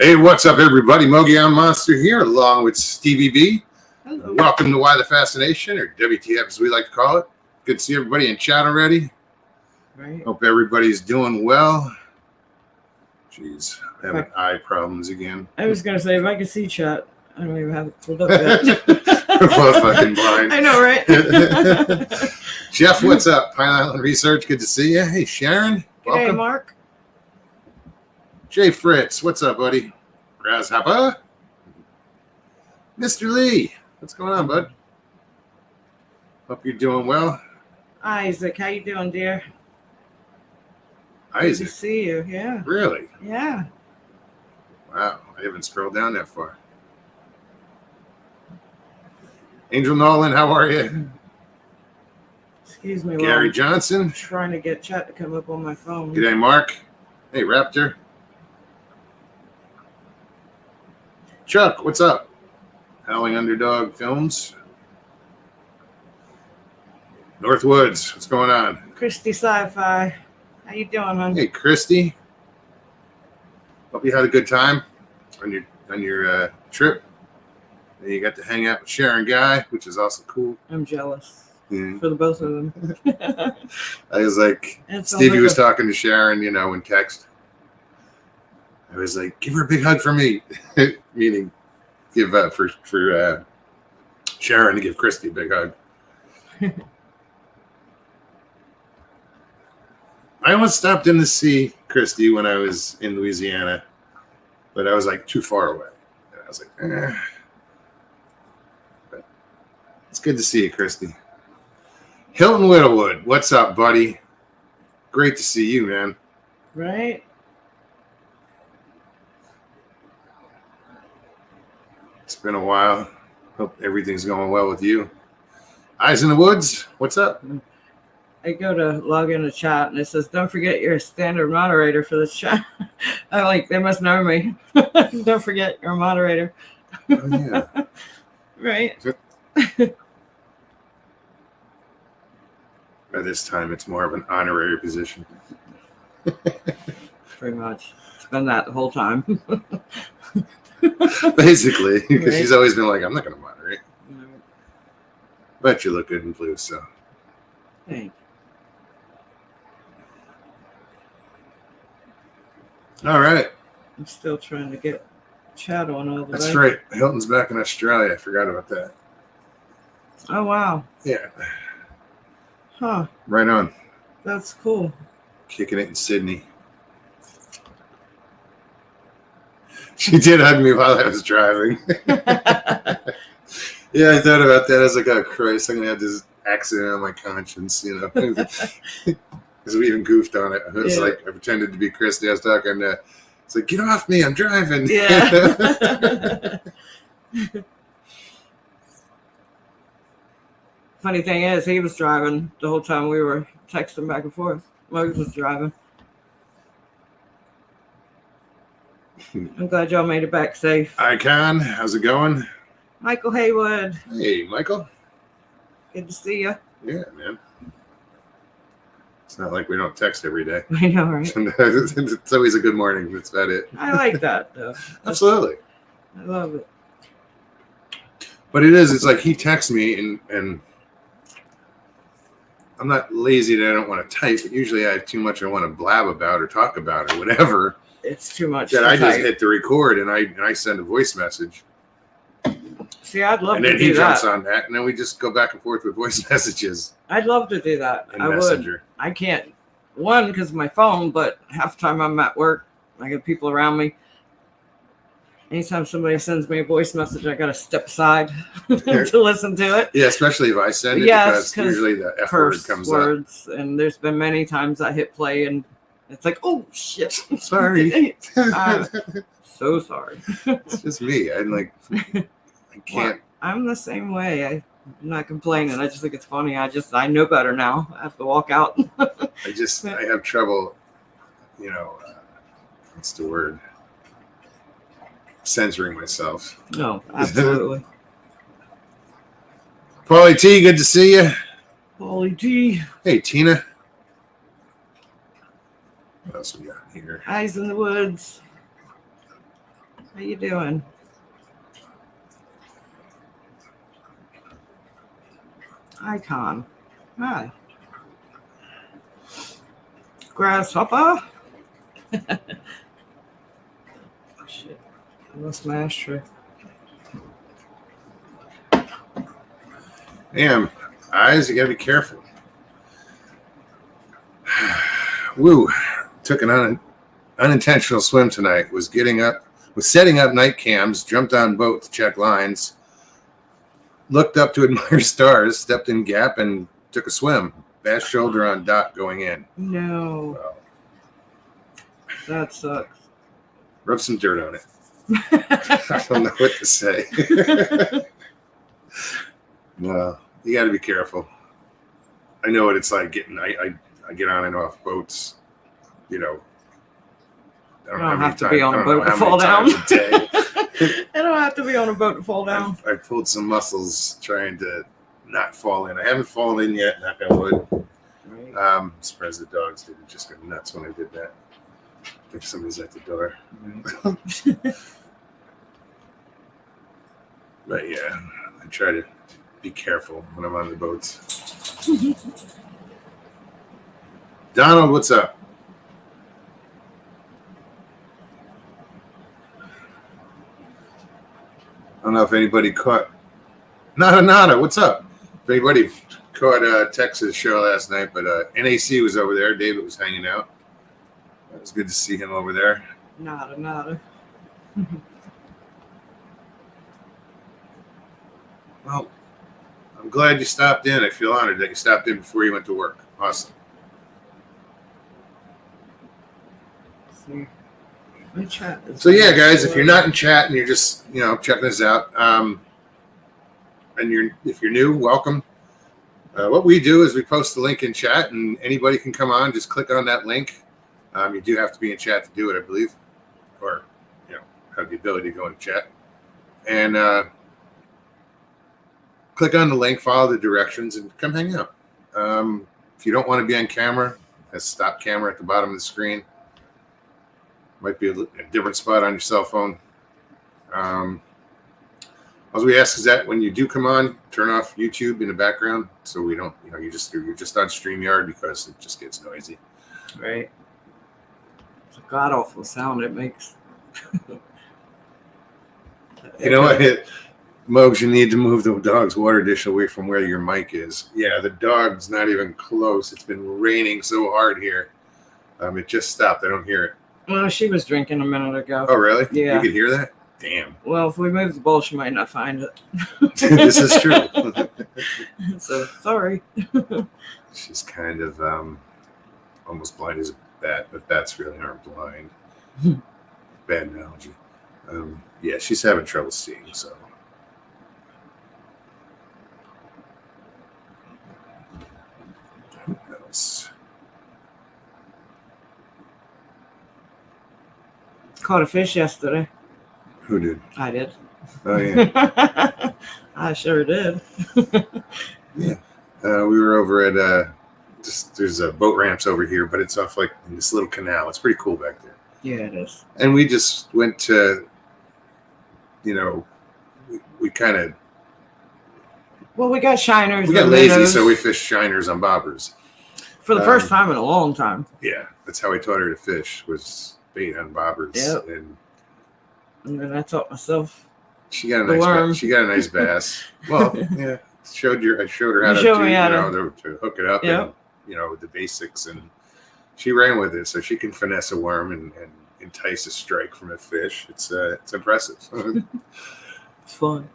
Hey, what's up, everybody? Mogollon Monster here, along with Stevie B. Hello. Welcome to Why the Fascination, or WTF as we like to call it. Good to see everybody in chat already. Right. Hope everybody's doing well. Jeez, I'm having eye problems again. I was going to say, if I could see chat, I don't even have it pulled up yet. We're both fucking blind. I know, right? Jeff, what's up? Pine Island Research, good to see you. Hey, Sharon, welcome. Hey, Mark. Jay Fritz, what's up, buddy? Grasshopper. Mr. Lee, what's going on, bud? Hope you're doing well. Isaac, how you doing, dear? Good Isaac, to see you. Yeah. really? Yeah. Wow, I haven't scrolled down that far. Angel Nolan, how are you? Excuse me. Gary while Johnson. I'm trying to get chat to come up on my phone. G'day, Mark. Hey, Raptor. Chuck, what's up? Howling Underdog Films. Northwoods, what's going on? Christy Sci-Fi. How you doing, hon? Hey, Christy. Hope you had a good time on your trip. And you got to hang out with Sharon Guy, which is also cool. I'm jealous Yeah. for the both of them. I was like, Stevie was talking to Sharon, in text. I was like, give her a big hug for me. Meaning, give for Sharon to give Christy a big hug. I almost stopped in to see Christy when I was in Louisiana, but I was like too far away. And I was like, But it's good to see you, Christy. Hilton Whittlewood, what's up, buddy? Great to see you, man. Right? It's been a while. Hope everything's going well with you. Eyes in the Woods, what's up? I go to log in a chat and it says, don't forget you're a standard moderator for this chat. I'm like, they must know me. Don't forget you're a moderator. Oh, yeah. Right. By this time, it's more of an honorary position. Pretty much. It's been that the whole time. Basically, because Right. she's always been like, I'm not going to moderate. But you look good in blue, so. Thanks. All right. I'm still trying to get chat on all the That's way. right. Hilton's back in Australia. I forgot about that. Oh, wow. Yeah. Huh. Right on. That's cool. Kicking it in Sydney. She did hug me while I was driving. Yeah, I thought about that. I was like, oh, Christ, I'm going to have this accident on my conscience, Because we even goofed on it. It was like, I pretended to be Christy. I was talking to, it's like, get off me, I'm driving. Yeah. Funny thing is, he was driving the whole time we were texting back and forth. Moses was driving. I'm glad y'all made it back safe. Icon, how's it going? Michael Haywood, Hey, Michael. good to see you. Yeah, man. It's not like we don't text every day. I know, right? It's always a good morning. That's about it. I like that, though. Absolutely. I love it. But it is. It's like he texts me, and I'm not lazy that I don't want to type, but usually I have too much I want to blab about or talk about or whatever. It's too much. That to I just type. hit the record and I send a voice message. See, I'd love And to then do he that. jumps on that, and then we just go back and forth with voice messages I'd love to do that. and I would. Messenger. I can't. One, because of my phone, but half the time I'm at work. I got people around me. Anytime somebody sends me a voice message, I got to step aside to listen to it. Yeah, especially if I send it, Yes, because usually the F word Curse comes words, and there's been many times I hit play and it's like, oh shit, up. Sorry. So sorry. It's just me. I'm like, I can't. I'm the same way. I'm not complaining. I just think it's funny. I know better now. I have to walk out. I have trouble, what's the word? Censoring myself. No, absolutely. Paulie T, good to see you. Paulie T. Hey, Tina. What else we got here? Eyes in the Woods. How you doing? Icon. Hi. Grasshopper. Shit. I lost my ashtray. Damn, eyes, you gotta be careful. Woo. Took an unintentional swim tonight. Was setting up night cams, jumped on boat to check lines, looked up to admire stars, stepped in gap, and took a swim. Bass shoulder on dock going in. No. Wow. That sucks. Rub some dirt on it. I don't know what to say. No, you got to be careful. I know what it's like getting. I get on and off boats. You know, I don't have to be on a boat to fall down. I don't have to be on a boat to fall down. I pulled some muscles trying to not fall in. I haven't fallen in yet. Knock on wood. Right. I'm surprised the dogs didn't just go nuts when I did that. I think somebody's at the door. Right. But yeah, I try to be careful when I'm on the boats. Donald, what's up? I don't know if anybody caught. Nada, what's up? If anybody caught Texas show last night, but NAC was over there. David was hanging out. It was good to see him over there. Nada. Well, I'm glad you stopped in. I feel honored that you stopped in before you went to work. Awesome. So yeah, guys, if you're not in chat and you're just checking this out, and if you're new, welcome. What we do is we post the link in chat, and anybody can come on. Just click on that link. You do have to be in chat to do it, I believe, or have the ability to go in chat. And click on the link, follow the directions, and come hang out. If you don't want to be on camera, there's stop camera at the bottom of the screen. Might be a different spot on your cell phone. All we ask is that when you do come on, turn off YouTube in the background so we don't, you're just on StreamYard because it just gets noisy. Right. It's a god awful sound it makes. You know what? Mogs, you need to move the dog's water dish away from where your mic is. Yeah, the dog's not even close. It's been raining so hard here. It just stopped. I don't hear it. Well, she was drinking a minute ago. Oh, really? Yeah. You could hear that? Damn. Well, if we move the bowl, she might not find it. This is true. So, sorry. She's kind of almost blind as a bat, but bats really aren't blind. Bad analogy. Yeah, she's having trouble seeing, so. Who else? Caught a fish yesterday. Who did? I did. Oh, yeah. I sure did. Yeah. We were over at there's boat ramps over here, but it's off like in this little canal. It's pretty cool back there. Yeah, it is. And we just went to, we kind of. Well, we got shiners. We got lazy, so we fished shiners on bobbers. For the first time in a long time. Yeah, that's how I taught her to fish, was bait on bobbers. Yep. And then I taught myself. She got a nice bass. Well, yeah. I showed her how to hook it up and the basics, and she ran with it, so she can finesse a worm and entice a strike from a fish. It's impressive. It's fun.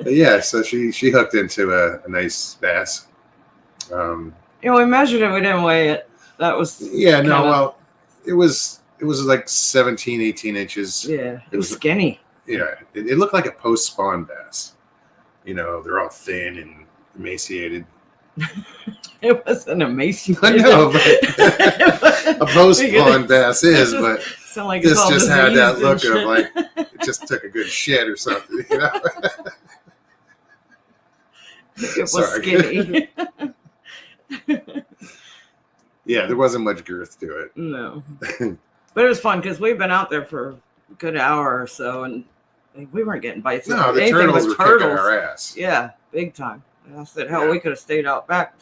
Yeah, so she hooked into a nice bass. We measured it. We didn't weigh it. That was it was like 17, 18 inches. Yeah, it was skinny. Yeah, it looked like a post-spawn bass. They're all thin and emaciated. It wasn't emaciated. I know, but a post-spawn bass is, but like this just had that look of like it just took a good shit or something. It was skinny. Yeah, there wasn't much girth to it. No. But it was fun because we've been out there for good hour or so, and we weren't getting bites. No, the Anything turtles but were kicking our ass. Yeah, big time. And I said, hell, Yeah. we could have stayed out back.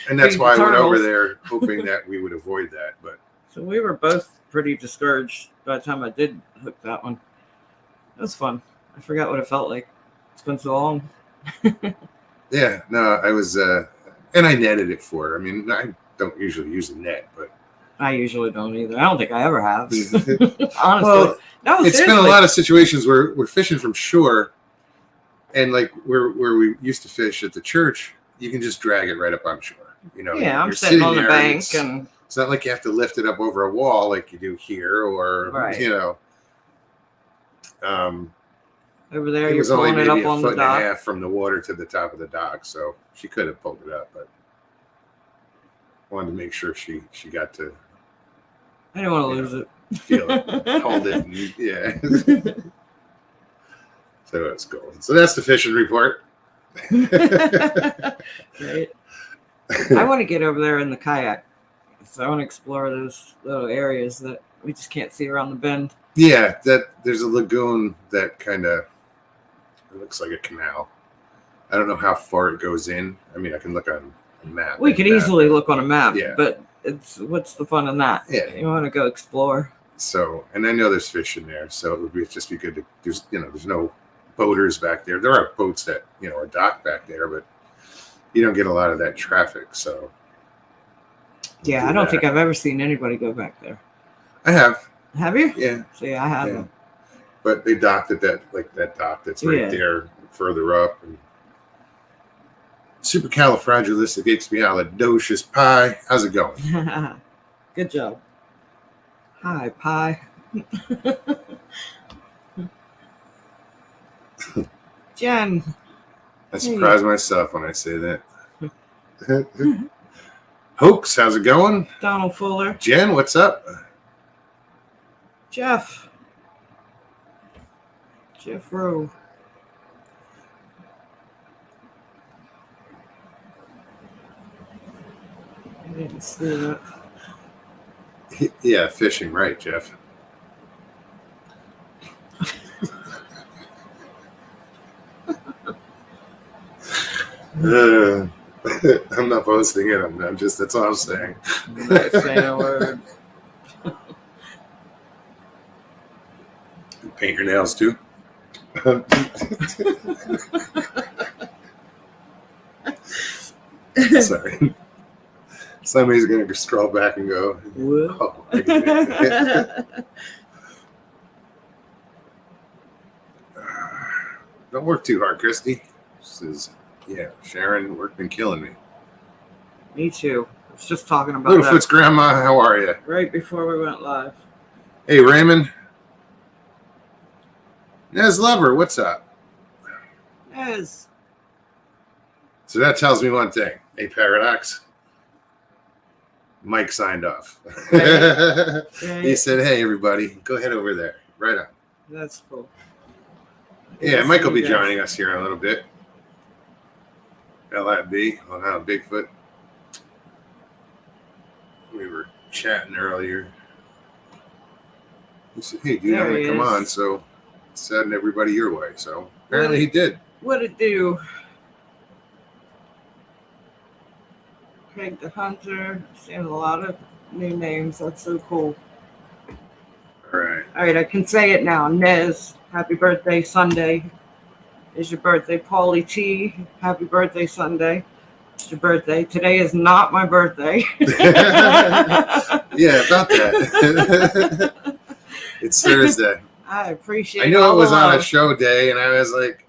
And that's why I went over turtles. there hoping that we would avoid that. But So we were both pretty discouraged by the time I did hook that one. It was fun. I forgot what it felt like. It's been so long. yeah, no, I was, and I netted it for her. I mean, I don't usually use a net, but I usually don't either. I don't think I ever have. Honestly. Well, no, it's been a lot of situations where we're fishing from shore, and like where we used to fish at the church, you can just drag it right up on shore. You know, yeah, I'm you're sitting on the there, bank, and it's not like you have to lift it up over a wall like you do here, or right. you know. Over there, it you're was only pulling it maybe up a on foot the and dock. a half from the water to the top of the dock, so she could have pulled it up, but wanted to make sure she got to. I didn't want to lose it. Feel it, hold it, and, yeah. So it's cool. So that's the fishing report. Right. I want to get over there in the kayak. So I want to explore those little areas that we just can't see around the bend. Yeah, there's a lagoon that kind of looks like a canal. I don't know how far it goes in. I mean, I can look on a map. We could easily look on a map, Yeah. but what's the fun in that? Yeah. You want to go explore. So, and I know there's fish in there, so it would just be good to. There's no boaters back there. There are boats that are docked back there, but you don't get a lot of that traffic. So. Yeah, I don't think I've ever seen anybody go back there. I have. Have you? Yeah. See, I haven't. Yeah. But they docked at that dock that's right there further up. And supercalifragilisticexpialidocious pie. How's it going? Good job. Hi, pie. Jen. I surprise myself when I say that. Hoax, how's it going? Donald Fuller. Jen, what's up? Jeff Rowe. I didn't see that. Yeah, fishing, right, Jeff? I'm not posting it. I'm just, that's all I'm saying. I'm not saying a word. Paint your nails too. Sorry. Somebody's going to scroll back and go, oh, I can do it. Don't work too hard, Christy. She says, yeah, Sharon, work been killing me. Me too. I was just talking about Littlefoot's grandma, how are you? Right before we went live. Hey, Raymond. Nez Lover, what's up? Nez. So that tells me one thing. Hey, Paradox. Mike signed off. Right. He said, hey, everybody, go ahead over there. Right on. That's cool. Yeah, Mike will be joining us here in a little bit. LIB, Bigfoot. We were chatting earlier. He said, hey, dude, I'm going to come on. So sending everybody your way. So apparently he did. What'd it do? Craig the Hunter. Seeing a lot of new names. That's so cool. All right, I can say it now. Nez, happy birthday Sunday. Is your birthday. Paulie T, happy birthday Sunday. It's your birthday. Today is not my birthday. Yeah, about that. It's Thursday. I appreciate it. I knew it was on a show day, and I was like,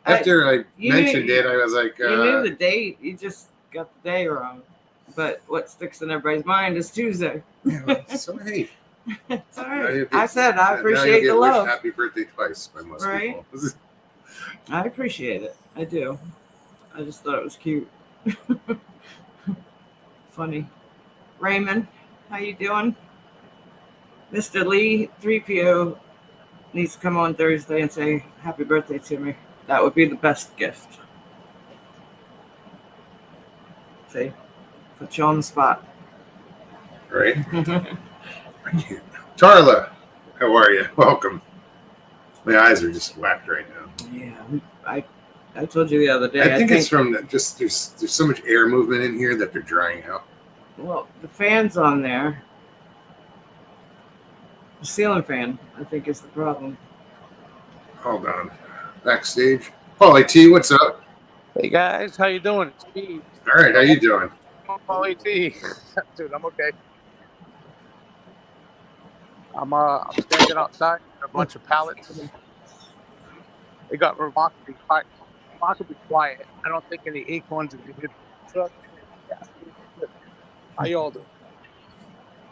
after I mentioned it, I was like, you knew the date. You just got the day wrong. But what sticks in everybody's mind is Tuesday. Yeah, well, so hey. It's all right. I said I appreciate the love. Happy birthday twice by most people. I appreciate it. I do. I just thought it was cute. Funny. Raymond, how you doing? Mr. Lee 3PO needs to come on Thursday and say happy birthday to me. That would be the best gift. See? Put you on the spot. Right. Tarla, How are you? Welcome. My eyes are just whacked right now. Yeah, I told you the other day. I think it's from just there's so much air movement in here that they're drying out. Well, the fan's on there. The ceiling fan, I think, is the problem. Hold on. Backstage. Paulie T, what's up? Hey guys, how you doing? It's Steve. All right, how you doing? Paulie T. Dude, I'm okay. I'm standing outside with a bunch of pallets. It got remarkably quiet. I don't think any acorns have hit the truck. How y'all doing?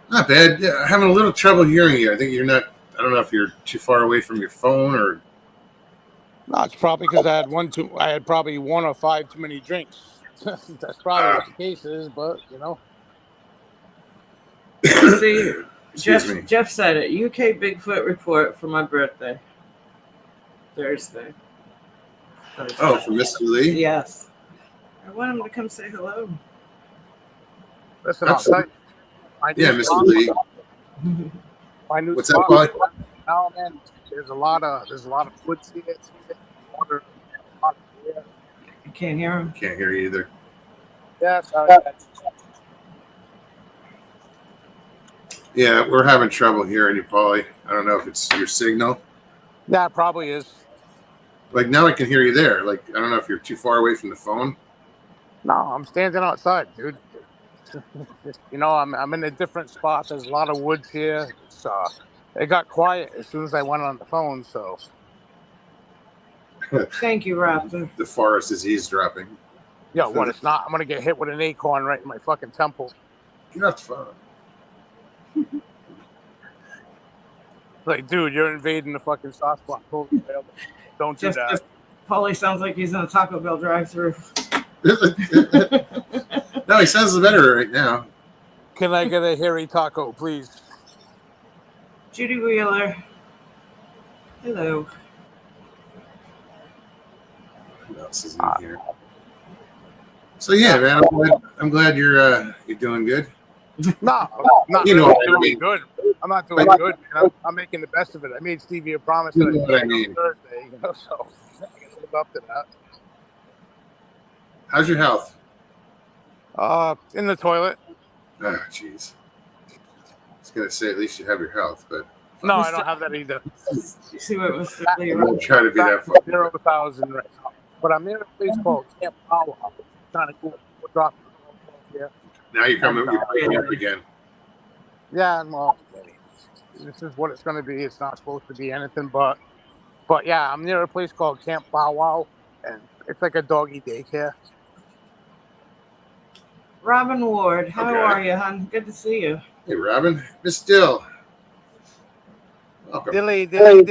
Not bad. Yeah, having a little trouble hearing you. I think you're not. I don't know if you're too far away from your phone or. No, it's probably because I had probably 1 or 5 too many drinks. That's probably what the case is, but you know. See, Jeff said it. UK Bigfoot report for my birthday. Thursday. Oh, for Mr. Lee? Yes. I want him to come say hello. Listen, I'll tell you. Yeah, Mr. Lee. My new What's that, Paulie? Oh man, there's a lot of woods here. Water, a lot of air. You can't hear him. Can't hear you either. Yeah, sorry. Yeah, we're having trouble hearing you, Paulie. I don't know if it's your signal. Yeah, it probably is. Like now I can hear you there. Like I don't know if you're too far away from the phone. No, I'm standing outside, dude. You know, I'm in a different spot. There's a lot of woods here. It got quiet as soon as I went on the phone. So, thank you, Raptor. The forest is eavesdropping. Yeah, what it's not. I'm gonna get hit with an acorn right in my fucking temple. Get off the phone. Like, dude, you're invading the fucking soft spot. Don't do that. Paulie sounds like he's in a Taco Bell drive-thru. No, he sounds better right now. Can I get a hairy taco, please? Judy Wheeler. Hello. Who else is in here? So yeah, man, I'm glad you're doing good. No, not you know really what I mean. good. I'm not doing good. I'm making the best of it. I made Stevie a promise that what I mean. Thursday, so I guess live up to that. How's your health? In the toilet. Oh, jeez. I was gonna say at least you have your health, but no, I don't have that either. You see what Mr. Lee won't try to be that far. 0,000 right now. But I'm near a place called Camp Powwow. Kind of cool. We're dropping here. Now you're breaking up again. Yeah, well, this is what it's going to be. It's not supposed to be anything but yeah, I'm near a place called Camp Powwow, and it's like a doggy daycare. Robin Ward, how are you, hon? Good to see you. Hey, Robin. Miss Dill. Welcome. Dilly. Dilly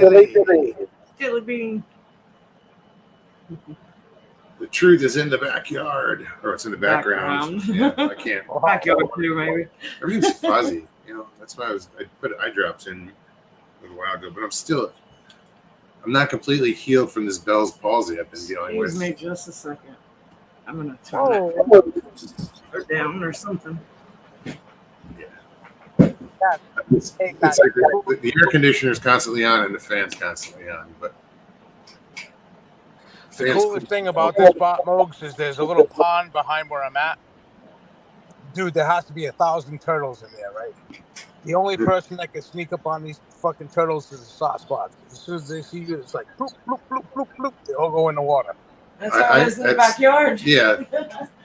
Bean. The truth is in the backyard, or it's in the background. Yeah, I can't. Backyard too, maybe. Everything's fuzzy. You know, that's why I put eye drops in a while ago, but I'm not completely healed from this Bell's palsy I've been dealing with. Excuse me just a second. I'm gonna turn that or down or something. It's like the air conditioner is constantly on and the fan's constantly on, but. The coolest thing about this spot, Mogs, is there's a little pond behind where I'm at. Dude, there has to be 1,000 turtles in there, right? The only person that can sneak up on these fucking turtles is the soft spots. As soon as they see you, it's like, bloop, bloop, bloop, bloop, bloop. They all go in the water. That's how it is in the backyard. Yeah.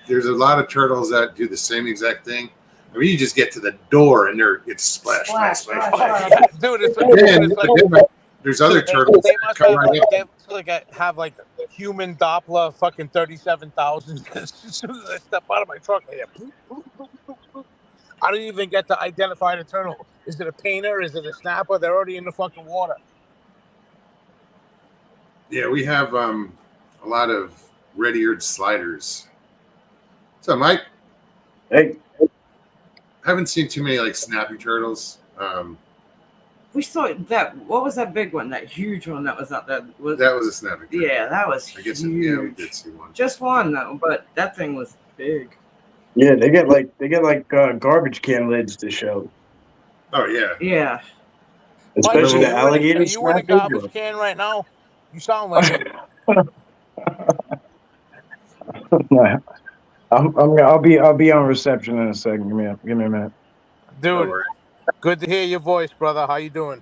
There's a lot of turtles that do the same exact thing. I mean, you just get to the door and it's splash. Dude, it's like there's other turtles that come right up. They have like a human Doppler fucking 37,000. As soon as I step out of my truck, I hear bloop, bloop, bloop, bloop, bloop. I don't even get to identify the turtle. Is it a painter? Is it a snapper? They're already in the fucking water. Yeah, we have a lot of red-eared sliders. What's up, Mike? Hey. I haven't seen too many like snappy turtles. We saw that. What was that big one? That huge one that was out there. That was a snappy turtle. Yeah, that was huge. Yeah, we did see one. Just one though, but that thing was big. Yeah, they get like garbage can lids to show. Oh yeah. Yeah. Especially Mikey, the alligator are you in a snappers. garbage can right now? You sound like it. I'll be on reception in a second. Give me a minute. No Dude, worries. good to hear your voice, brother. How you doing?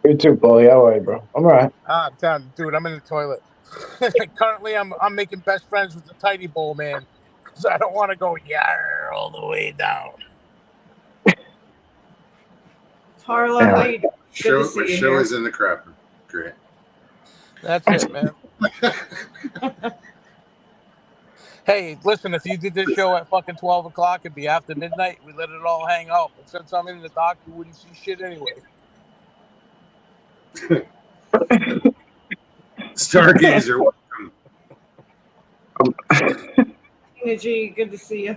You too, Paulie. How are you, bro? I'm all right. I'm down, dude. I'm in the toilet. Currently, I'm making best friends with the tiny bowl man because I don't want to go all the way down. Harlow, how you doing? Good to see My you show here. is in the crapper. Great. That's it, man. Hey, listen, if you did this show at fucking 12 o'clock, it'd be after midnight. We let it all hang out. But since I'm in the dark, you wouldn't see shit anyway. Stargazer, welcome. Tina G, good to see you.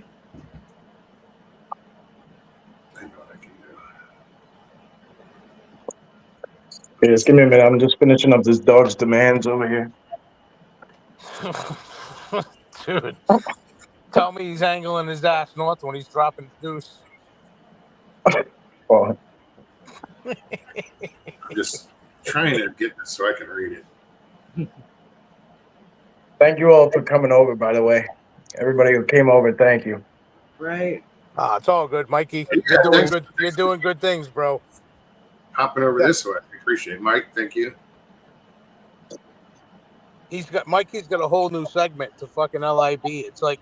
I know what I can do. Yeah, just give me a minute. I'm just finishing up this dog's demands over here. Dude, tell me he's angling his ass north when he's dropping deuce. Oh, I'm just trying to get this so I can read it. thank you all for coming over, by the way. Everybody who came over, thank you. Right. It's all good, Mikey. Yeah, You're doing thanks. good. You're doing good things, bro. Hopping over this way. I appreciate it. Mike, thank you. Mikey's got a whole new segment to fucking LIB. It's like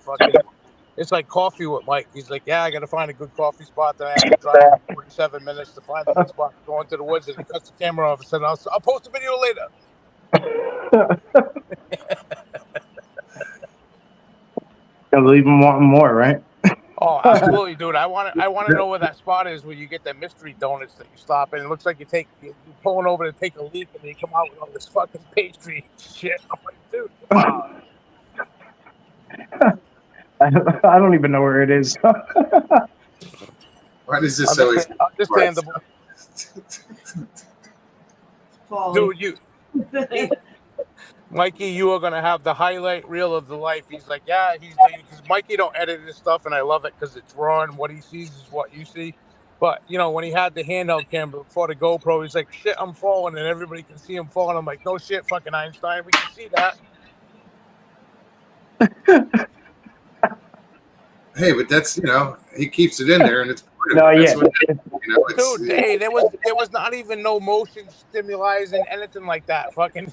coffee with Mike. He's like, yeah, I got to find a good coffee spot. Then I have to drive 47 minutes to find a good spot. Go into the woods and he cuts the camera off and said, I'll post a video later. Gotta leave them wanting more, right? Oh, absolutely, dude. I want to know where that spot is where you get the mystery donuts that you stop and it looks like you're pulling over to take a leak and then you come out with all this fucking pastry shit. I'm like, dude, come on. I don't even know where it is. Why does this always... Understandable. Dude, Mikey, you are gonna have the highlight reel of the life. He's like, yeah, because Mikey don't edit his stuff, and I love it because it's raw and what he sees is what you see. But when he had the handheld camera before the GoPro, he's like, shit, I'm falling, and everybody can see him falling. I'm like, no shit, fucking Einstein, we can see that. Hey, but that's he keeps it in there, and it's No, yeah. Dude, hey, there was not even no motion stimulizing anything like that. Fucking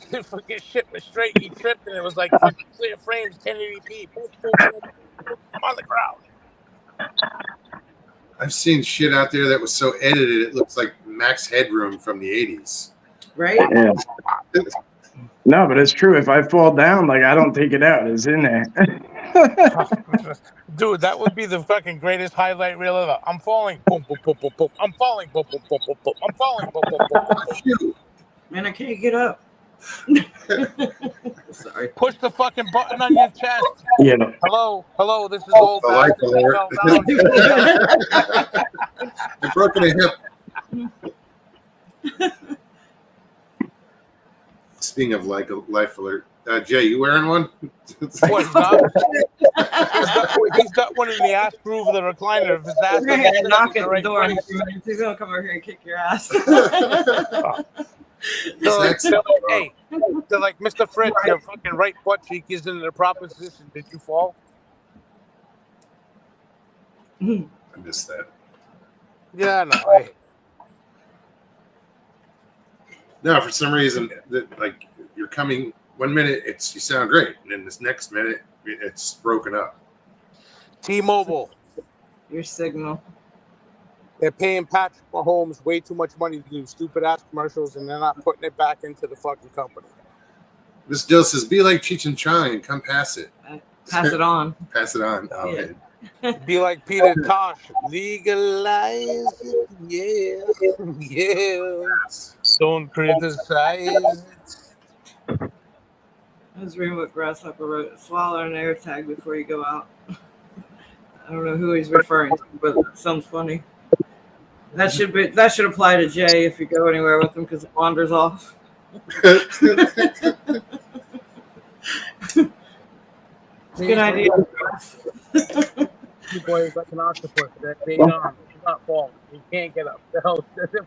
shit was straight. He tripped, and it was like fucking clear frames, 1080p. Boom, boom, boom, boom. I'm on the ground. I've seen shit out there that was so edited it looks like Max Headroom from the 80s. Right? Yeah. No, but it's true. If I fall down, like I don't take it out. It's in there. Dude, that would be the fucking greatest highlight reel ever. I'm falling. Boom, boom, boom, boom, boom. I'm falling. Boom, boom, boom, boom, boom. I'm falling. Boom, boom, boom, boom, boom. Man, I can't get up. Sorry. Push the fucking button on your chest. Yeah. No. Hello. This is old bastard. I've broken a hip. Speaking of life alert, Jay, you wearing one? What, he's got one in the ass groove of the recliner. If his ass We're gonna knock at the right door. place. He's gonna come over here and kick your ass. They're like, Mr. Fritz, your fucking right butt cheek is in the proper position. Did you fall? I missed that. Yeah, no. No, for some reason, like you're coming 1 minute, you sound great, and then this next minute, it's broken up. T-Mobile. Your signal. They're paying Patrick Mahomes way too much money to do stupid ass commercials, and they're not putting it back into the fucking company. This Dill says, "Be like Cheech and Chong and come pass it." Pass it on. Pass it on. Oh, Yeah. Be like Peter Tosh. Legalize it. Yeah. Don't criticize it. I was reading what Grasshopper wrote. Swallow an air tag before you go out. I don't know who he's referring to, but it sounds funny. That should apply to Jay if you go anywhere with him because it wanders off. It's a good idea. You boys like an octopus. That bait on. not falling. He can't get up. They're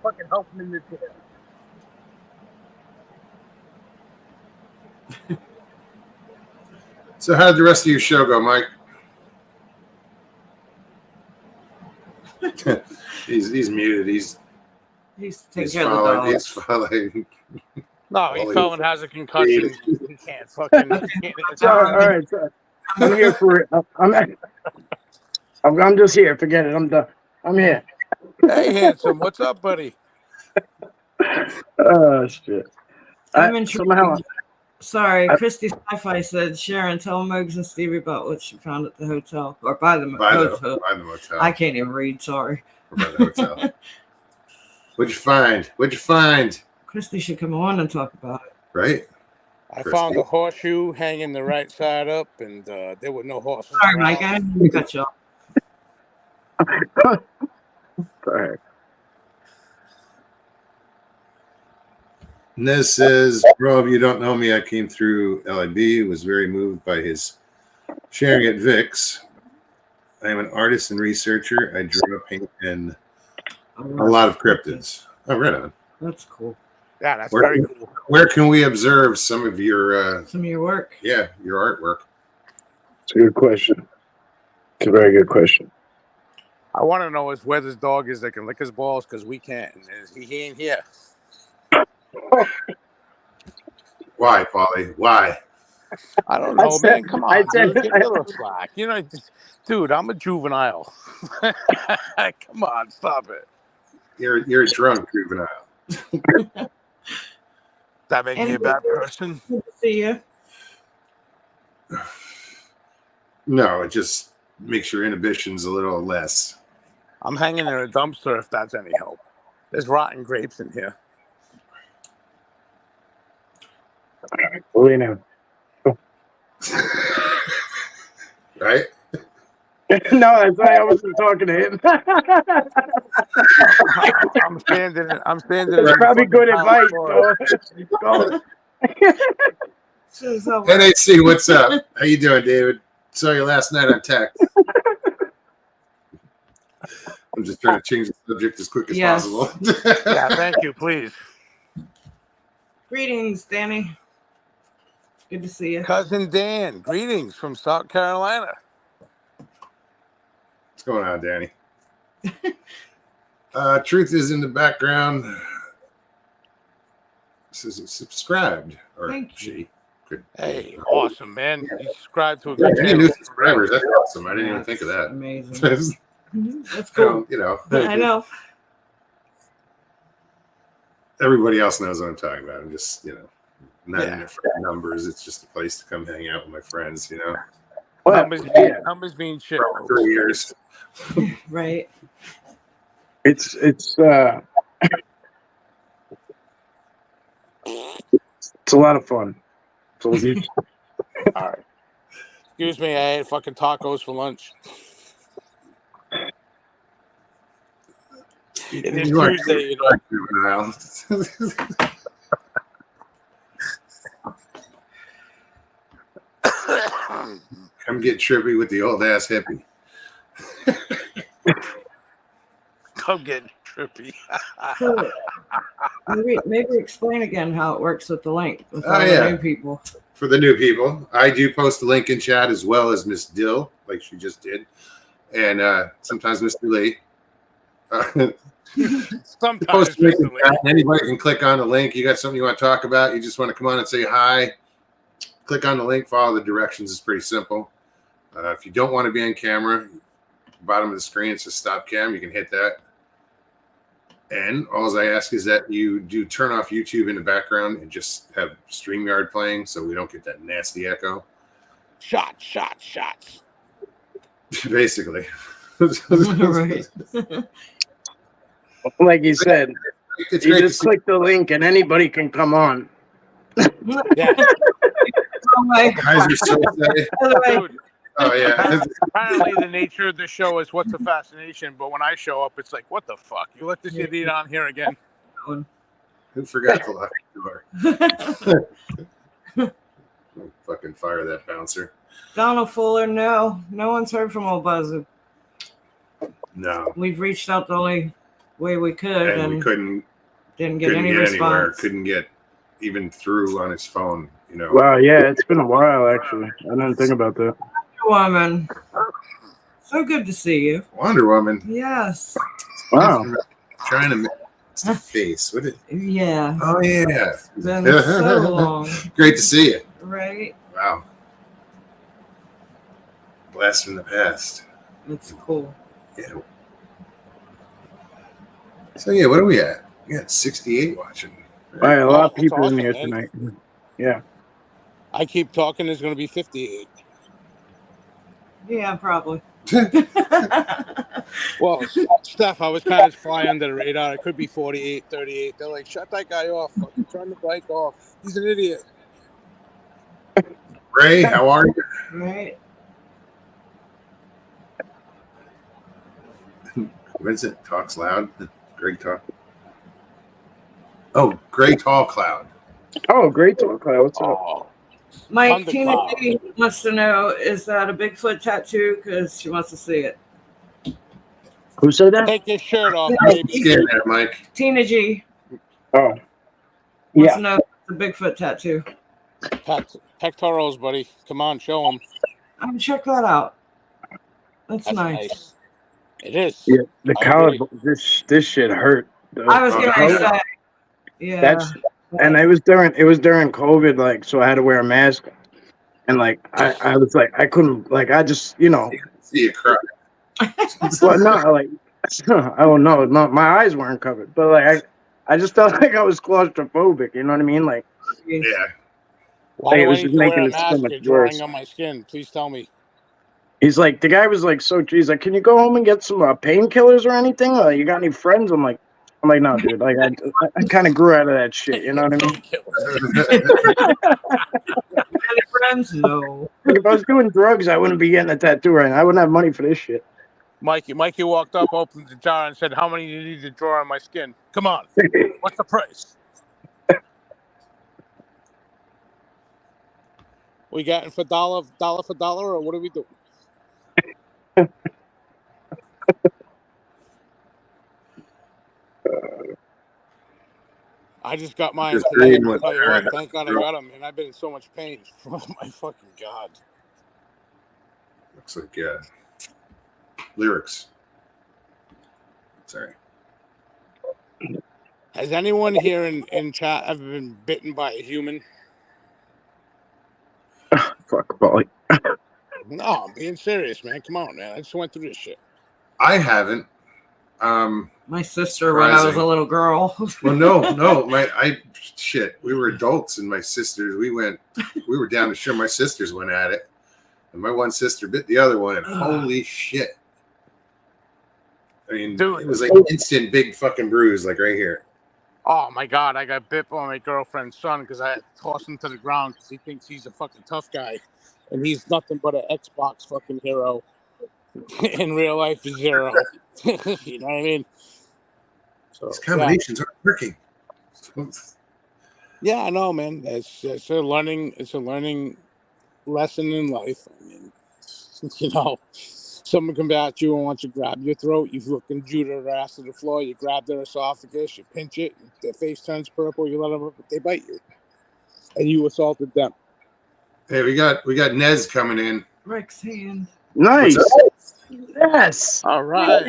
fucking helping him in the chair. So how did the rest of your show go, Mike? he's muted. He's taking care of the dog. He's following. No, he fell and has a concussion. He can't fucking. All right, so I'm here for it. I'm just here. Forget it. I'm done. I'm here. Hey, handsome. What's up, buddy? Oh shit. I'm intrigued. Somehow. Sorry, Christy Sci-Fi said, Sharon, tell Mogs and Stevie about what she found at the hotel or by the hotel. By the motel. I can't even read. Sorry. Or by the hotel. What'd you find? What'd you find? Christy should come on and talk about it. Right. I found a horseshoe hanging the right side up, and there were no horses. Sorry, Mike. I didn't mean to cut you off. Sorry. Nez says, bro, if you don't know me, I came through LIB, was very moved by his sharing at VIX. I am an artist and researcher. I drew up and a lot of cryptids. Oh, right on. That's cool. Yeah, that's very cool. Where can we observe some of your work? Yeah, your artwork. It's a good question. It's a very good question. I want to know is where this dog is that can lick his balls because we can't. He ain't here. Why, Paulie? Why? I don't know, man. Come on, dude. Give me a little slack. You know, dude, I'm a juvenile. Come on, stop it. You're a drunk juvenile. That make me a bad person? Good to see you. No, it just makes your inhibitions a little less. I'm hanging in a dumpster if that's any help. There's rotten grapes in here. Well, you know. Right? No, that's why I wasn't talking to him. I'm standing. That's probably good advice. Go. NAC, what's up? How you doing, David? Saw you last night on text. I'm just trying to change the subject as quick as possible. Yeah, thank you, please. Greetings, Danny. Good to see you. Cousin Dan, greetings from South Carolina. What's going on, Danny? Truth is in the background. Says it's subscribed. Or Thank she. Good. Hey, awesome, man. You subscribe to a good Any channel. new subscribers? That's awesome. I didn't even think of that. Amazing. That's cool. You know. I know. Everybody else knows what I'm talking about. I'm just, not in it for numbers. It's just a place to come hang out with my friends, Numbers being shit. For 3 years. Right. It's a lot of fun. All right. Excuse me, I ate fucking tacos for lunch. It is Tuesday, Come get trippy with the old ass hippie. Come get trippy. So, maybe explain again how it works with the link with all the new people. For the new people, I do post a link in chat as well as Miss Dill, like she just did, and sometimes Mr. Lee. Sometimes anybody can click on the link. You got something you want to talk about? You just want to come on and say hi? Click on the link. Follow the directions. It's pretty simple. If you don't want to be on camera, bottom of the screen it says stop cam. You can hit that. And all I ask is that you do turn off YouTube in the background and just have StreamYard playing so we don't get that nasty echo. Shots. Basically. Right. Like you said, It's you great just click the link and anybody can come on. Yeah. Oh my Guys are so excited. Dude, Oh yeah. apparently the nature of the show is what's a fascination, but when I show up, it's like, what the fuck? You let this idiot on here again? Who forgot to lock the door? Fucking fire that bouncer. Donald Fuller, no one's heard from old Buzzard. No. We've reached out the only way we could, And we couldn't get any anywhere. response. Couldn't get even through on his phone, you know. Wow, yeah, it's been a while actually. I didn't think about that. Woman, so good to see you. Wonder Woman. Yes. Wow. Trying to make the face. What? Yeah. Oh yeah. It's been so long. Great to see you. Right. Wow. Blast from the past. It's cool. Yeah. So yeah, what are we at? We got 68 watching. All right, a lot of That's people in awesome, here man. tonight. Yeah. I keep talking. There's going to be 58. Yeah, probably. Well, Steph, I was kind of fly under the radar. It could be 48, 38. They're like, shut that guy off. Fucking turn the bike off. He's an idiot. Ray, how are you? Right. What is it? Talks loud. Greg talk. Oh, Gray Tall Cloud. Oh, great talk, Cloud. What's up? Oh, Mike, Thundercloud. Tina D wants to know, is that a Bigfoot tattoo? Because she wants to see it. Who said that? take your shirt off, Yeah. baby. Scared there, Mike. Tina G Oh, wants yeah. to know if it's a Bigfoot tattoo. Pectorals, buddy. Come on, show them. Check that out. That's That's nice. nice. It is. Yeah, the I collarbone. This shit hurt. I was Oh, gonna yeah. say, yeah. That's and it was during COVID, like, so I had to wear a mask, and like I was like I couldn't, like, I just, you know, See you cry. well, no, like I don't know, my eyes weren't covered, but like I just felt like I was claustrophobic, you know what I mean? Like, Yeah. Why Like, it do I was need just to wear making a it so mask? much You're drawing worse. on my skin. Please tell me. he's like, the guy was like, so, he's like, can you go home and get some painkillers or anything? You got any friends? I'm like, no, dude. Like, I kind of grew out of that shit. You know what I mean? Any friends? No. Like, if I was doing drugs, I wouldn't be getting a tattoo right now. I wouldn't have money for this shit. Mikey walked up, opened the jar, and said, "How many do you need to draw on my skin? Come on. What's the price?" We got it for dollar for dollar, or what are we doing? I just got mine Just today. reading I'll what tell you I what, heard. thank God I got them, and I've been in so much pain. Oh my fucking God. Looks like lyrics. Sorry. Has anyone here in chat ever been bitten by a human? Fuck, Polly. No, I'm being serious, man. Come on, man. I just went through this shit. I haven't. My sister, when I was Surprising. a little girl. Well, no. We were adults, and my sisters. We were down to show. My sisters went at it, and my one sister bit the other one, and holy shit! I mean, Dude. it was like instant big fucking bruise, like right here. Oh my God, I got bit by my girlfriend's son because I tossed him to the ground because he thinks he's a fucking tough guy, and he's nothing but an Xbox fucking hero. In real life, is zero. You know what I mean? So, These combinations aren't working. yeah, I know, man. It's a learning lesson in life. I mean, you know, someone comes at you and wants to grab your throat. You fucking judo their ass to the floor. You grab their esophagus. You pinch it. Their face turns purple. You let them up. They bite you, and you assaulted them. Hey, we got Nez coming in. Rick's hand. Nice. What's Yes. All right.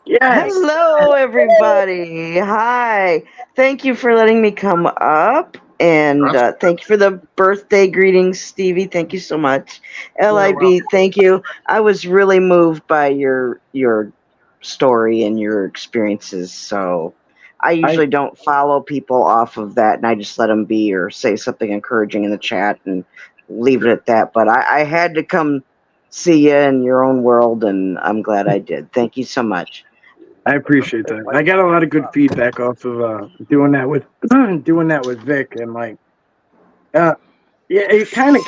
Yes. Hello, everybody. Hi. Thank you for letting me come up. And thank you for the birthday greetings, Stevie. Thank you so much. LIB, thank you. I was really moved by your story and your experiences. So I usually don't follow people off of that, and I just let them be or say something encouraging in the chat and leave it at that. But I had to come see you in your own world, and I'm glad I did. Thank you so much. I appreciate that. I got a lot of good feedback off of doing that with Vic, and like, yeah, it kind of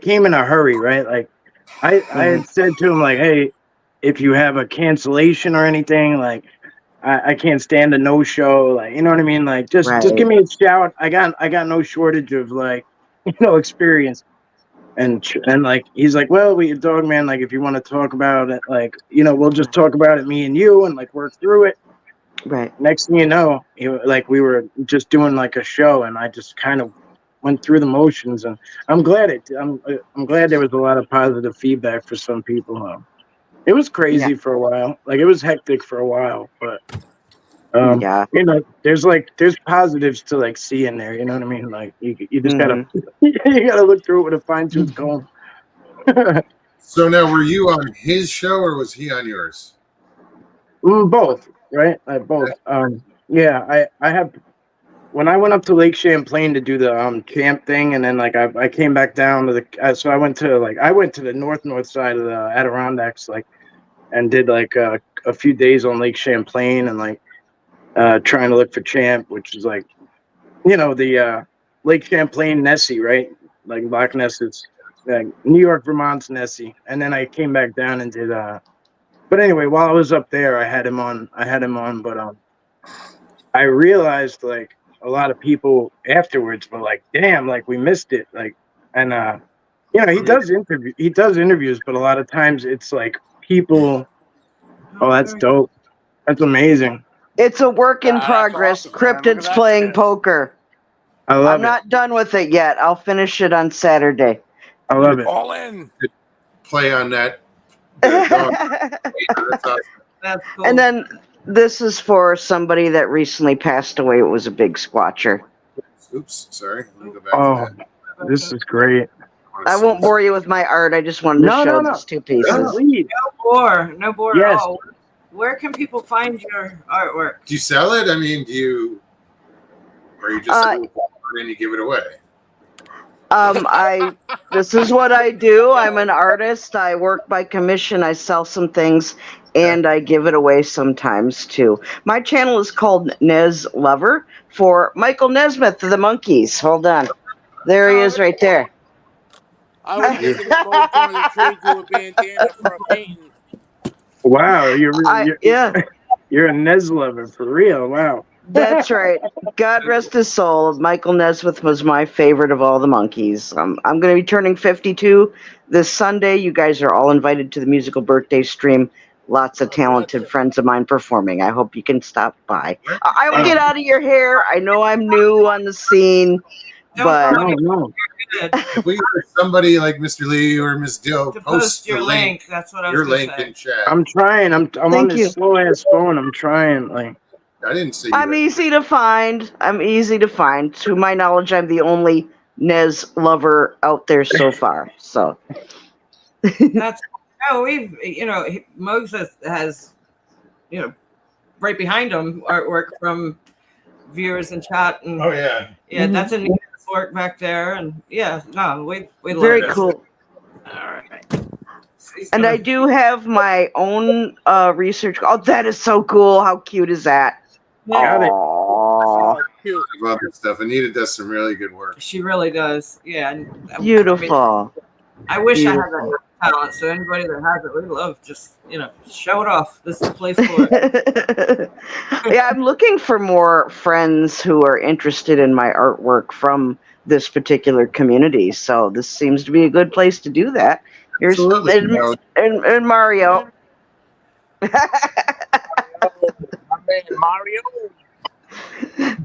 came in a hurry, right? Like, I had said to him, like, hey, if you have a cancellation or anything, like, I can't stand a no show, like, you know what I mean? Like, just give me a shout. I got no shortage of, like, experience. And like he's like, well, we dog man, like if you want to talk about it, like we'll just talk about it, me and you, and like work through it. Right. Next thing you know, like we were just doing like a show, and I just kind of went through the motions, and I'm glad I'm glad there was a lot of positive feedback for some people. It was crazy for a while, like it was hectic for a while, but there's positives to like see in there. You know what I mean? Like you just gotta you gotta look through it with a fine tooth comb. So now, were you on his show or was he on yours? Both, right? Both. I have. When I went up to Lake Champlain to do the camp thing, and then like I came back down to the so I went to the north side of the Adirondacks, like, and did like a few days on Lake Champlain, and like trying to look for Champ, which is like the Lake Champlain Nessie, right? Like Loch Ness is New York, Vermont's Nessie, and then I came back down and did But anyway, while I was up there, I had him on, but I realized like a lot of people afterwards were like, "Damn, like we missed it." Like, and he does interviews, but a lot of times it's like people. Oh, that's dope. That's amazing. It's a work in progress. Awesome, Cryptid's playing poker. I love I'm not done with it yet. I'll finish it on Saturday. I love it. All in. Play on that. That's awesome. That's cool. And then this is for somebody that recently passed away. It was a big squatcher. Oops, sorry. Let me go back Oh, to that. this is great. I won't bore you with my art. I just wanted to show these two pieces. No bore Yes. at all. Where can people find your artwork? Do you sell it? I mean, or you just and you give it away? This is what I do. I'm an artist. I work by commission. I sell some things, and I give it away sometimes too. My channel is called Nez Lover for Michael Nesmith of the Monkees. Hold on, there he is, right there. I was thinking of going to trade you a bandana for a painting. Wow, you're a Nez lover for real. Wow. That's right. God rest his soul. Michael Nesmith was my favorite of all the Monkees. I'm going to be turning 52 this Sunday. You guys are all invited to the musical birthday stream. Lots of talented friends of mine performing. I hope you can stop by. I will get out of your hair. I know I'm new on the scene, but No. If we heard somebody like Mr. Lee or Miss Dill To post your the link. That's what I was your gonna link say. in chat. I'm trying. I'm on Thank this you. slow ass phone. I'm trying. Like, I didn't see I'm you. easy to find. To my knowledge, I'm the only Nez lover out there so far. So That's Moses has right behind him artwork from viewers in chat, and Oh yeah. that's a neat work back there, and we love very it. cool. All right. And I do have my own research. Oh, that is so cool! How cute is that? got it. Aww. Cute. I love that stuff. Anita does some really good work. She really does. Yeah. And, Beautiful. I wish I had that talent. So anybody that has it, we love just show it off. This is the place for it. Yeah, I'm looking for more friends who are interested in my artwork from this particular community. So this seems to be a good place to do that. Here's and Mario. My man Mario.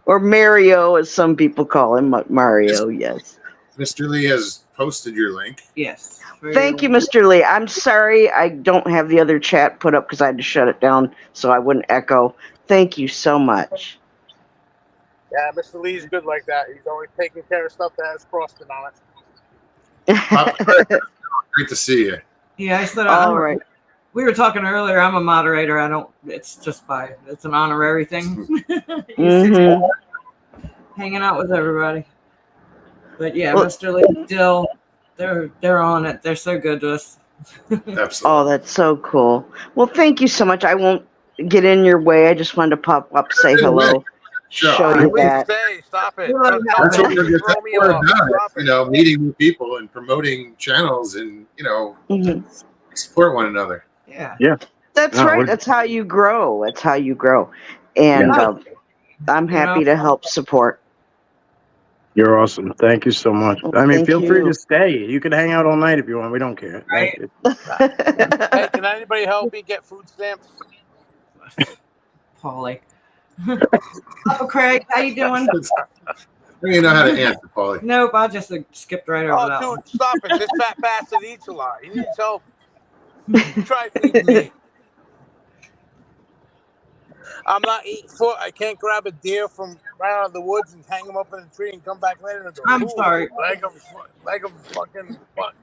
Or Mario, as some people call him, Mario. Yes. Mr. Lee has posted your link. Yes. Thank you, Mr. Lee. I'm sorry I don't have the other chat put up because I had to shut it down so I wouldn't echo. Thank you so much. Yeah, Mr. Lee's good like that. He's always taking care of stuff that has frosting on it. Great to see you. Yeah, I said. All right. We were talking earlier. I'm a moderator. It's an honorary thing. Hanging out with everybody. But yeah, Mr. Lee, Dill, they're on it. They're so good to us. Absolutely. Oh, that's so cool. Well, thank you so much. I won't get in your way. I just wanted to pop up, say hello, show you that. Say, stop it. That's what we're about. Meeting new people and promoting channels and support one another. Yeah. That's right. That's how you grow. And I'm happy to help support. You're awesome. Thank you so much. I mean, Thank feel free you. to stay. You can hang out all night if you want. We don't care. Right. Hey, can anybody help me get food stamps? Paulie. Oh, Craig, how you doing? You know how to answer, Paulie. Nope, I just skipped right over that Oh, one. dude, stop it. This fat bastard eats a lot. He needs help. Try feeding me. I'm not 8 foot. I can't grab a deer from right out of the woods and hang him up in a tree and come back later and go, I'm "Ooh, sorry. like a fucking fuck."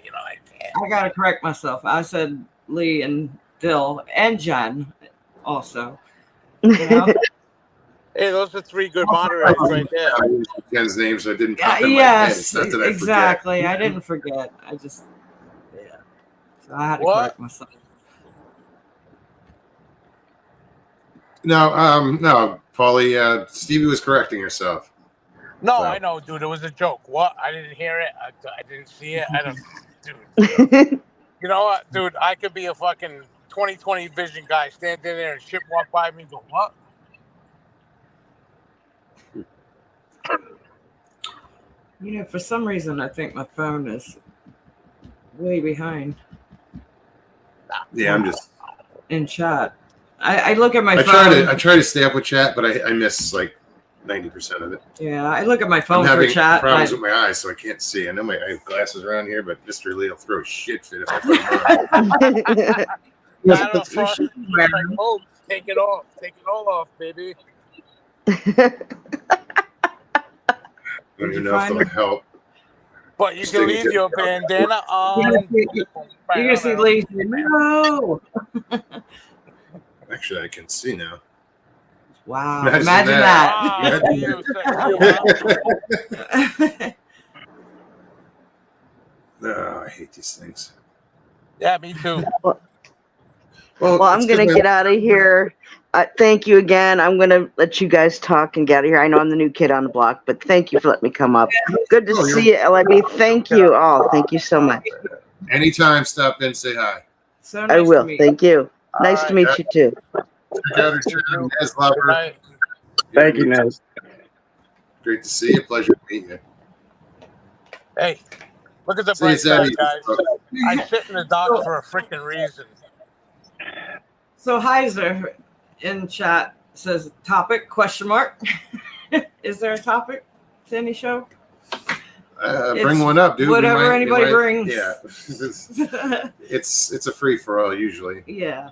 You know, I can't. I gotta correct myself. I said Lee and Dill and Jen also. You know? Hey, those are 3 good moderators right there. I used Ken's name, so it didn't pop Yeah, in my head. yes, It's not that I exactly. I didn't forget. I just, yeah. So I had to What? correct myself. No, Paulie. Stevie was correcting herself. No, So. I know, dude. It was a joke. What? I didn't hear it. I didn't see it. I don't, dude. You know what, dude? I could be a fucking 20/20 vision guy standing there and shit walk by me and go, "What?" You know, for some reason, I think my phone is way behind Yeah, I'm just. in chat. I look at my I phone. try to stay up with chat, but I miss like 90% of it. Yeah, I look at my I'm phone for having chat. problems but- with my eyes, so I can't see. I know I have glasses around here, but Mr. Lee will throw a shit fit if I put them on. Not up front. Like, oh, take it off. Take it all off, baby. I don't Did even you know if find they'll her? help. But you can leave your bandana on. You can see Lee. No. Actually, I can see now. Wow. Imagine Imagine Ah, that. you sexy, huh? Oh, I hate these things. Yeah, me too. Well, I'm it's going to good get out of here. Thank you again. I'm going to let you guys talk and get out of here. I know I'm the new kid on the block, but thank you for letting me come up. Good to see you, LIB. Thank you all. Thank you so much. Anytime, stop in, say hi. So nice I will. To meet Thank you. Nice All to right. meet you too. Check out her channel, Nez Good Lover. night. Thank you, Nez. Great to see you. Pleasure to meet you. Hey, look at the See you, bright side, Zebby. guys. I sit in the dark for a freaking reason. So Heiser in chat says topic question mark. Is there a topic to any show? Bring one up, dude. Whatever anybody brings. Yeah. It's a free for all usually. Yeah.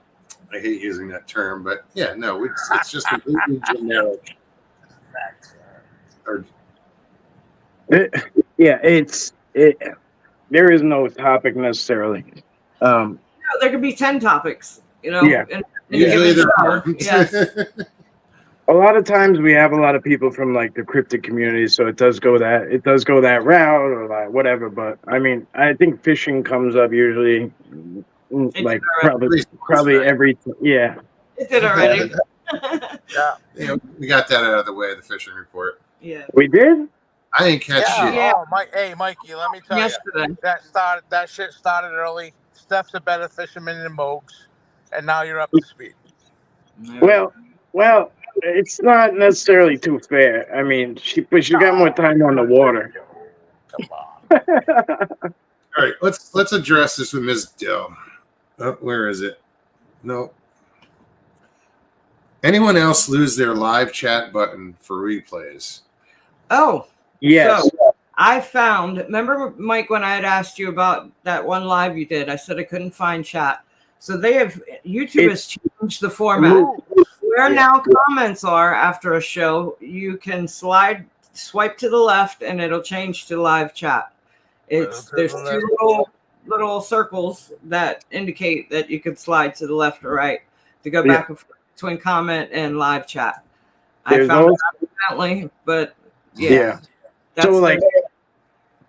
I hate using that term, but yeah, no, it's just completely generic. Or, There is no topic necessarily. There could be 10 topics, you know. Yeah. in a usually given there show. are. Yes. A lot of times we have a lot of people from like the cryptid community, so it does go that route or like whatever. But I mean, I think fishing comes up usually, like probably every yeah. It did already. Yeah. You know, we got that out of the way, the fishing report. Yeah. We did. I ain't catch shit. Yeah. Oh, hey, Mikey, let me tell Yesterday. you. That shit started early. Steph's a better fisherman than Mogs, and now you're up to speed. Well, it's not necessarily too fair. I mean, she got more time on the water. Come on. All right, let's address this with Ms. Dill. Oh, where is it? No. Anyone else lose their live chat button for replays? Oh. Yes. So I found, remember, Mike, when I had asked you about that one live you did, I said I couldn't find chat. So YouTube has changed the format. Where now comments are after a show, you can swipe to the left and it'll change to live chat. There's two little circles that indicate that you could slide to the left or right to go back and forth between comment and live chat. I found it accidentally, but yeah. So like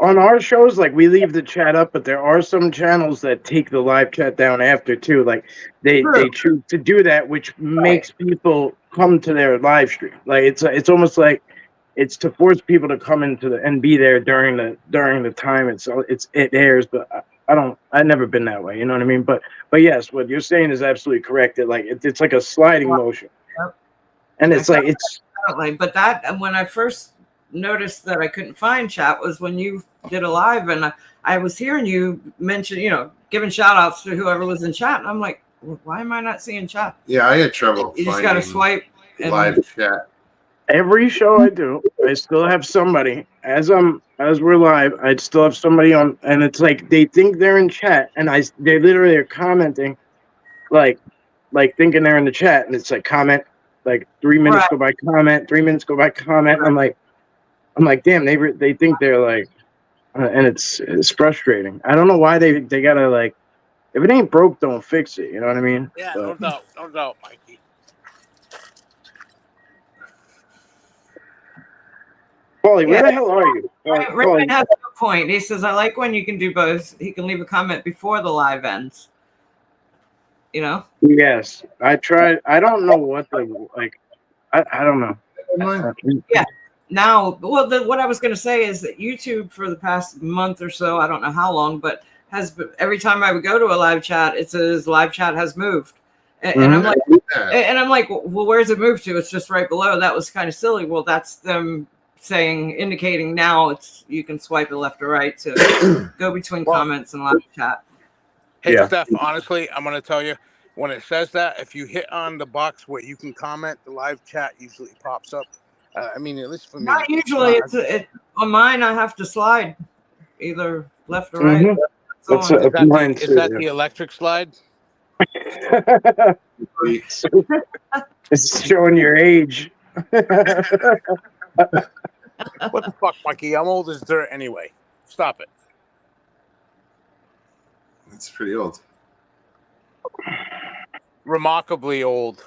on our shows, like we leave the chat up, but there are some channels that take the live chat down after too. Like they choose to do that, which makes people come to their live stream. Like it's almost like it's to force people to come into and be there during the time it airs. But I've never been that way. You know what I mean? But yes, what you're saying is absolutely correct. It's like a sliding motion, and it's like it's. But that when I first noticed that I couldn't find chat was when you did a live, and I was hearing you mention, giving shout outs to whoever was in chat. And I'm like, well, why am I not seeing chat? Yeah, I had trouble. You just got to swipe. Live chat. Every show I do, I still have somebody as we're live. I'd still have somebody on, and it's like they think they're in chat, and they literally are commenting, like thinking they're in the chat, and it's like comment, like 3 minutes go by comment, 3 minutes go by comment. And I'm like, damn, they think they're like, and it's frustrating. I don't know why they gotta like, if it ain't broke, don't fix it. You know what I mean? Yeah, no doubt, Mikey. Paulie, where the hell are you? Rickman has a point. He says, I like when you can do both. He can leave a comment before the live ends. Yes, I tried. I don't know what the like. I don't know. Yeah. Now, what I was going to say is that YouTube for the past month or so, I don't know how long, but every time I would go to a live chat, it says live chat has moved, and I'm like, well, where's it moved to? It's just right below. That was kind of silly. Well, that's them indicating now you can swipe it left or right to go between comments and live chat. Hey, Steph, honestly, I'm going to tell you, when it says that, if you hit on the box where you can comment, the live chat usually pops up. I mean, at least for me. Not usually. On mine, I have to slide either left or right. Mm-hmm. Is that the electric slide? It's showing your age. What the fuck, Mikey? I'm old as dirt anyway. Stop it. It's pretty old. Remarkably old.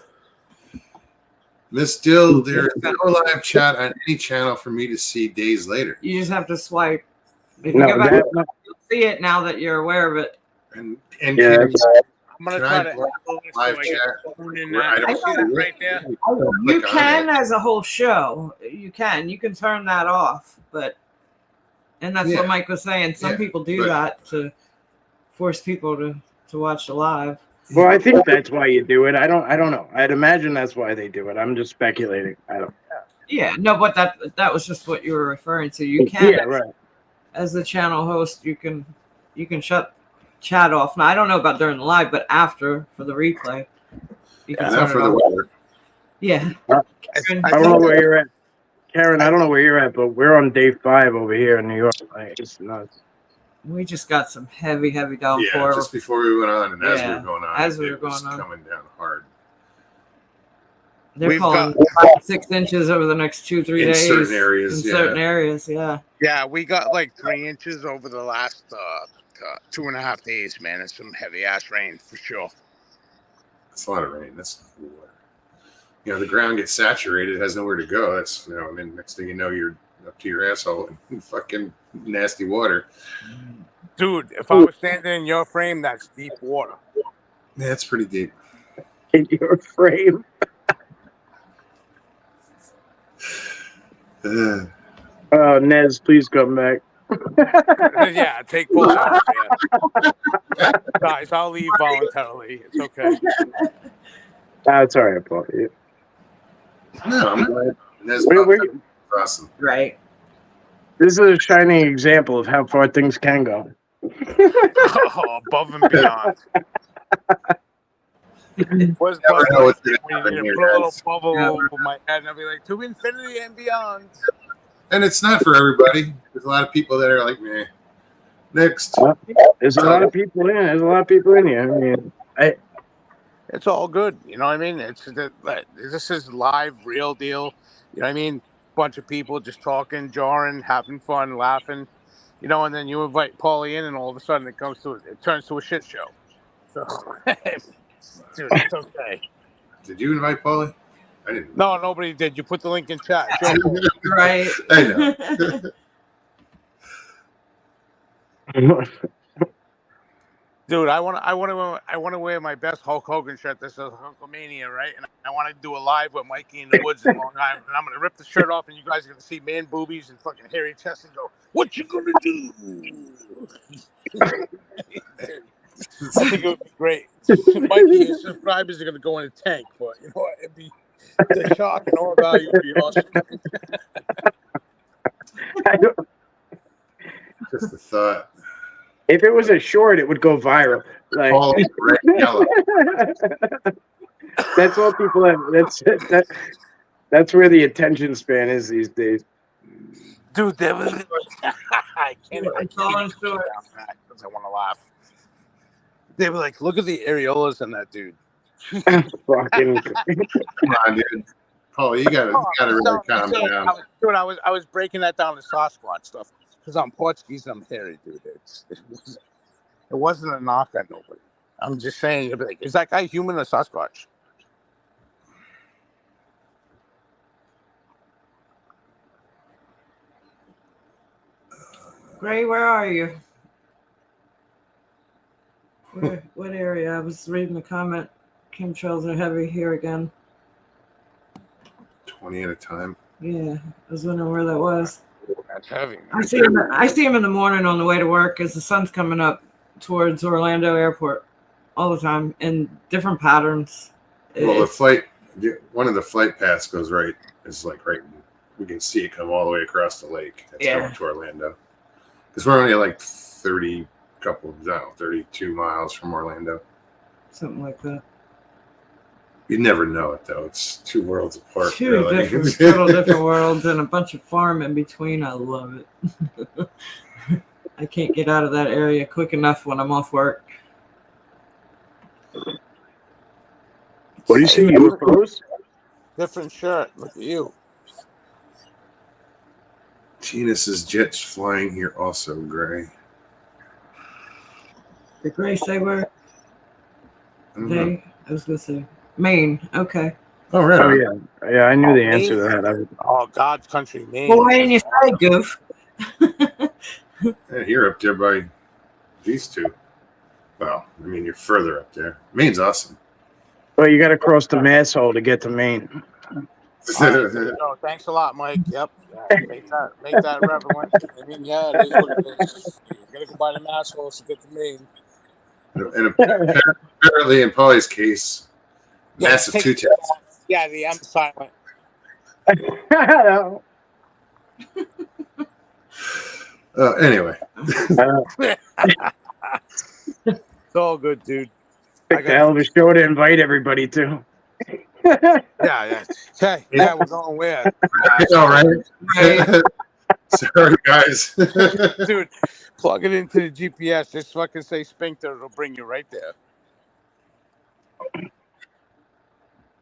Miss Dill, there's no live chat on any channel for me to see days later. You just have to swipe. If you go back, you'll see it now that you're aware of it. And I'm gonna try to live chat. I don't see that right there. You can, as a whole show, you can turn that off, and that's what Mike was saying. Some people do that to force people to watch the live. Well, I think that's why you do it. I don't know. I'd imagine that's why they do it. I'm just speculating. I don't. Yeah, no, but that was just what you were referring to. You can, right. As the channel host, you can shut chat off. Now I don't know about during the live, but after for the replay, you can turn it off. Yeah. I don't know where you're at, Karen. I don't know where you're at, but we're on day 5 over here in New York. Like, it's nuts. We just got some heavy downpour. Yeah, just before we went on, and as we were going on, coming down hard. They're calling 6 inches over the next 2-3 days. In certain areas, certain areas, yeah. Yeah, we got like 3 inches over the last 2.5 days, man. It's some heavy ass rain for sure. It's a lot of rain. That's water. The ground gets saturated, it has nowhere to go. That's and then next thing you know, you're up to your asshole in fucking nasty water. Dude, if I was standing in your frame, that's deep water. Yeah, it's pretty deep. In your frame. Nez, please come back. Yeah, take full shots. Yeah. Guys, I'll leave voluntarily. It's okay. That's all right, Paul. Yeah. No, I'm glad. Nez awesome. Right. This is a shining example of how far things can go. Above and beyond. What's never know what's going to when happen you here, put a little guys. bubble over my head and I'll be like, to infinity and beyond. And it's not for everybody. There's a lot of people that are like, meh. Next. There's a lot of people in. There's a lot of people in here. I mean, it's all good. You know what I mean? This is live, real deal. You know what I mean? Bunch of people just talking, jarring, having fun, laughing. And then you invite Paulie in, and all of a sudden it turns to a shit show. So, dude, it's okay. Did you invite Paulie? I didn't. No, nobody did. You put the link in chat. Right. I know. Dude, I want to wear my best Hulk Hogan shirt. This is Hulkamania, right? And I want to do a live with Mikey in the woods in Long Island. And I'm gonna rip the shirt off, and you guys are gonna see man boobies and fucking hairy chest and go, "What you gonna do?" I think it would be great. Mikey and subscribers are gonna go in a tank, but you know what? It'd be the shock and all value would be awesome. Just a thought. If it was a short, it would go viral. Like Paul, red, yellow. that's all people have. That's where the attention span is these days. Dude, there was. I can't even Falling short. because I want to laugh. They were like, "Look at the areolas in that dude." Fucking. Come on, dude. Paul, you gotta really calm down. I was breaking that down to Sasquatch stuff because I'm Portuguese and I'm hairy, dude. It wasn't a knock on nobody. I'm just saying, you'd be like, is that guy human or Sasquatch? Gray, where are you? What area? I was reading the comment. Chemtrails are heavy here again. 20 at a time. Yeah, I was wondering where that was. That's heavy. I see him in the morning on the way to work as the sun's coming up towards Orlando Airport all the time in different patterns. Well, one of the flight paths goes right. It's like right. We can see it come all the way across the lake. That's coming to Orlando. Because we're only like 32 miles from Orlando. Something like that. You never know it though. It's two worlds apart. Total different worlds and a bunch of farm in between. I love it. I can't get out of that area quick enough when I'm off work. What do you see? UFOs? Different shirt. Look at you. Tina says jets flying here also, Gray. The Gray say where? I don't know. I was going to say Maine. Okay. Oh, right. Oh, yeah. Yeah, I knew the answer to that. Oh, God's country, Maine. Well, why didn't you say, Goof? Yeah, you're up there by these two. Well, I mean, you're further up there. Maine's awesome. Well, you got to cross the Mass Hole to get to Maine. No, thanks a lot, Mike. Yep. Yeah, make that relevant. I mean, yeah, it is what it is. You gotta go by the Mass Hole to get to Maine. And apparently, in Polly's case, massive two taps. Yeah, the M silent. Anyway. It's all good, dude. Pick the hell of a show to invite everybody to. Yeah. Okay. Yeah, we're going where? All right. Sorry, guys. Dude, plug it into the GPS. Just fucking say Sphincter. It'll bring you right there.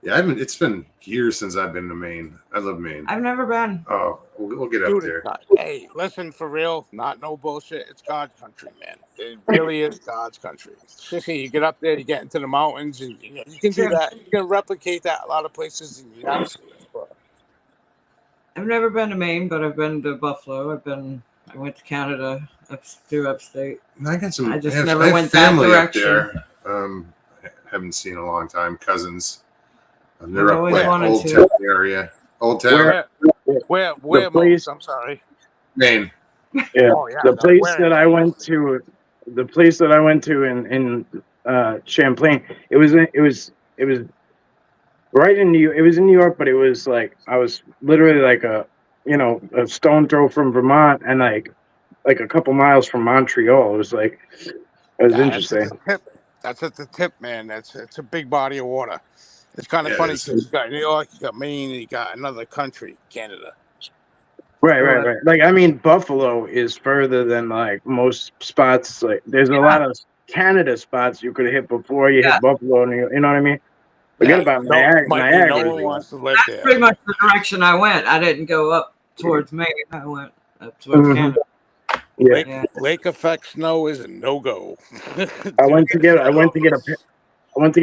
Yeah, it's been years since I've been to Maine. I love Maine. I've never been. Oh, we'll get up there. Hey, listen, for real, not no bullshit. It's God's country, man. It really is God's country. You get up there, you get into the mountains, and you can do that. You can replicate that a lot of places in the United States. I've never been to Maine, but I've been to Buffalo. I went to Canada through upstate. I got some. I just have, never I have went that family direction. Up there. Haven't seen in a long time. Cousins. They're I've up always by wanted Old to. Town area. Old Town. Where The place- I'm sorry. Maine. Yeah, Oh, yeah, the place where? that I went to, in Champlain, it was right in New. It was in New York, but it was like I was literally like a stone throw from Vermont and like a couple miles from Montreal. It was interesting. That's at the tip, man. It's a big body of water. It's kind of funny because you got New York, you got Maine, and you got another country, Canada. Right. Like, I mean, Buffalo is further than like most spots. Like, there's a lot of Canada spots you could hit before you hit Buffalo. You know what I mean? Forget about Niagara. No one wants to live That's there. pretty much the direction I went. I didn't go up towards Maine. I went up towards Canada. Yeah. Lake effect snow is a no-go. I went to get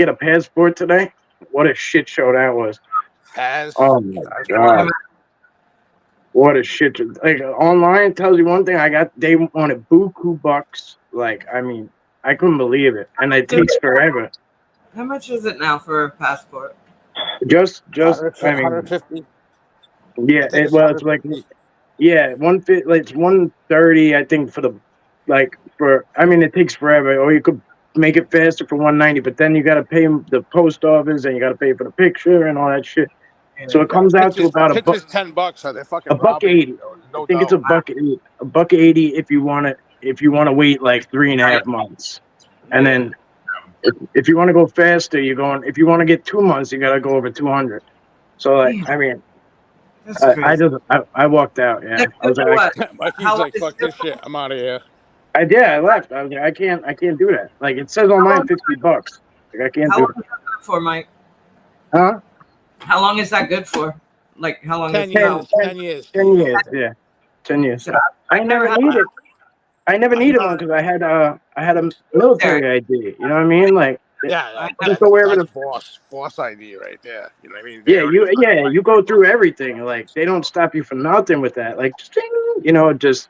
a passport today. What a shit show that was. Oh my god. What a shit show. Like, online tells you one thing. They wanted buku bucks. Like, I mean, I couldn't believe it. And it takes forever. How much is it now for a passport? Just I mean, 150. Yeah, it's like it's 130, I think, it takes forever. Or you could make it faster for 190, but then you got to pay the post office and you got to pay for the picture and all that shit. So it comes out to about $10. Are they fucking $1.80. No I think it's doubt. $1.80 if you want to wait like 3.5 months, and then if you want to go faster, you're going. If you want to get 2 months, you got to go over 200. So like, Damn, I mean, that's I crazy. I walked out. Yeah, Like, I was for like, what? Mikey's How long like, is fuck it this good shit. I'm out of here. I left. I was like, I can't do that. Like it says on mine, $50. Like I can't How do long it. is that good for, Mike? Huh? How long is that good for? Like, how long 10 is years. how? 10 years, 10 Steve. years. Yeah, 10 years. So I never needed. I never needed one because I had a military ID. You know what I mean? Like Yeah, just go wherever that's the boss ID right there. You know what I mean? yeah you go through everything. Like they don't stop you from nothing with that. Like just just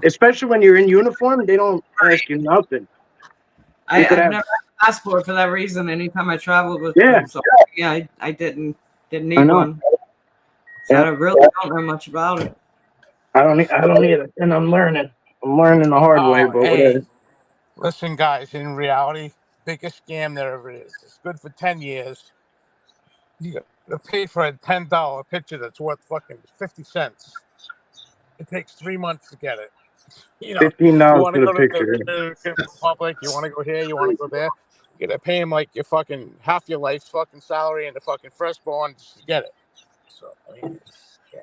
especially when you're in uniform, they don't ask you nothing. You I've could have never had a passport for that reason. Anytime I traveled with yeah. so yeah, I didn't I need know. one. So Yeah. I really don't know much about it. I don't need it, and I'm learning. I'm learning the hard way, Oh, but hey, whatever. listen, guys. In reality, biggest scam there ever is. It's good for 10 years. You gotta pay for a $10 picture that's worth fucking 50 cents. It takes 3 months to get it. You know, you $15 want to for the go to picture. the Dominican Republic, you want to go here, you want to go there. You gotta pay him like your fucking half your life's fucking salary and the fucking firstborn just to get it. So I mean,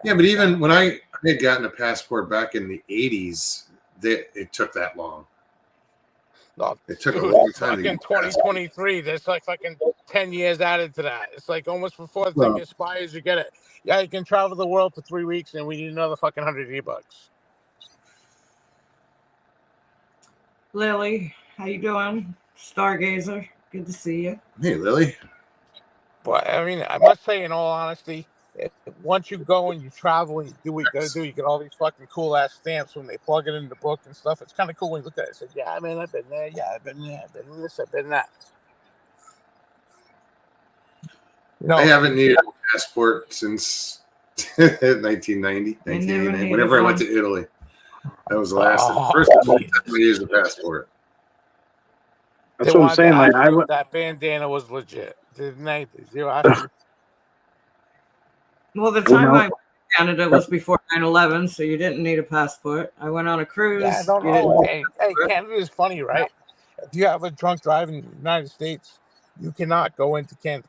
Yeah, but even when I had gotten a passport back in the 80s, it took that long. no, It took a dude, long time to fucking get a passport. 2023. There's like fucking 10 years added to that. It's like almost before the thing Well, expires, you get it. Yeah, you can travel the world for 3 weeks, and we need another fucking $100. Lily, how you doing? Stargazer, good to see you. hey, Lily. But I mean, I must say, in all honesty, once you go and you travel and you do what you gotta do, you get all these fucking cool ass stamps when they plug it in the book and stuff. It's kind of cool when you look at it and say, yeah, man, I've been there. Yeah, I've been there. I've been this. I've been that. You I know, haven't needed a passport since 1990, I never 1989. needed Whenever I went one. to Italy, that was the last. oh, First time I geez. used a passport. They That's what I'm wanted to saying. Like ask you if that bandana was legit. Didn't they? Did you ask you? Well, the time I went to Canada was before 9/11, so you didn't need a passport. I went on a cruise. Yeah, I don't You didn't know. need a Hey, passport. Canada is funny, right? If you have a drunk drive in the United States, you cannot go into Canada.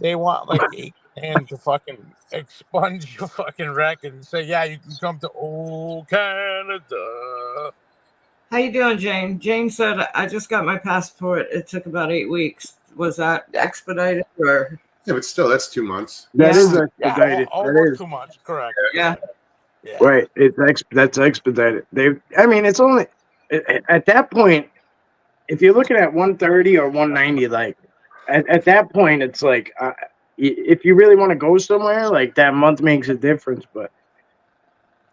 They want like 8 grand to fucking expunge your fucking record and say, yeah, you can come to old Canada. How you doing, Jane? Jane said, I just got my passport. It took about 8 weeks. Was that expedited or? Yeah, but still, that's 2 months. That is Yeah. Yeah, expedited. That almost is 2 months. Correct. Yeah. Yeah. right. That's expedited. I mean, it's only at that point. If you're looking at 130 or 190, like at that point, it's like if you really want to go somewhere, like that month makes a difference. But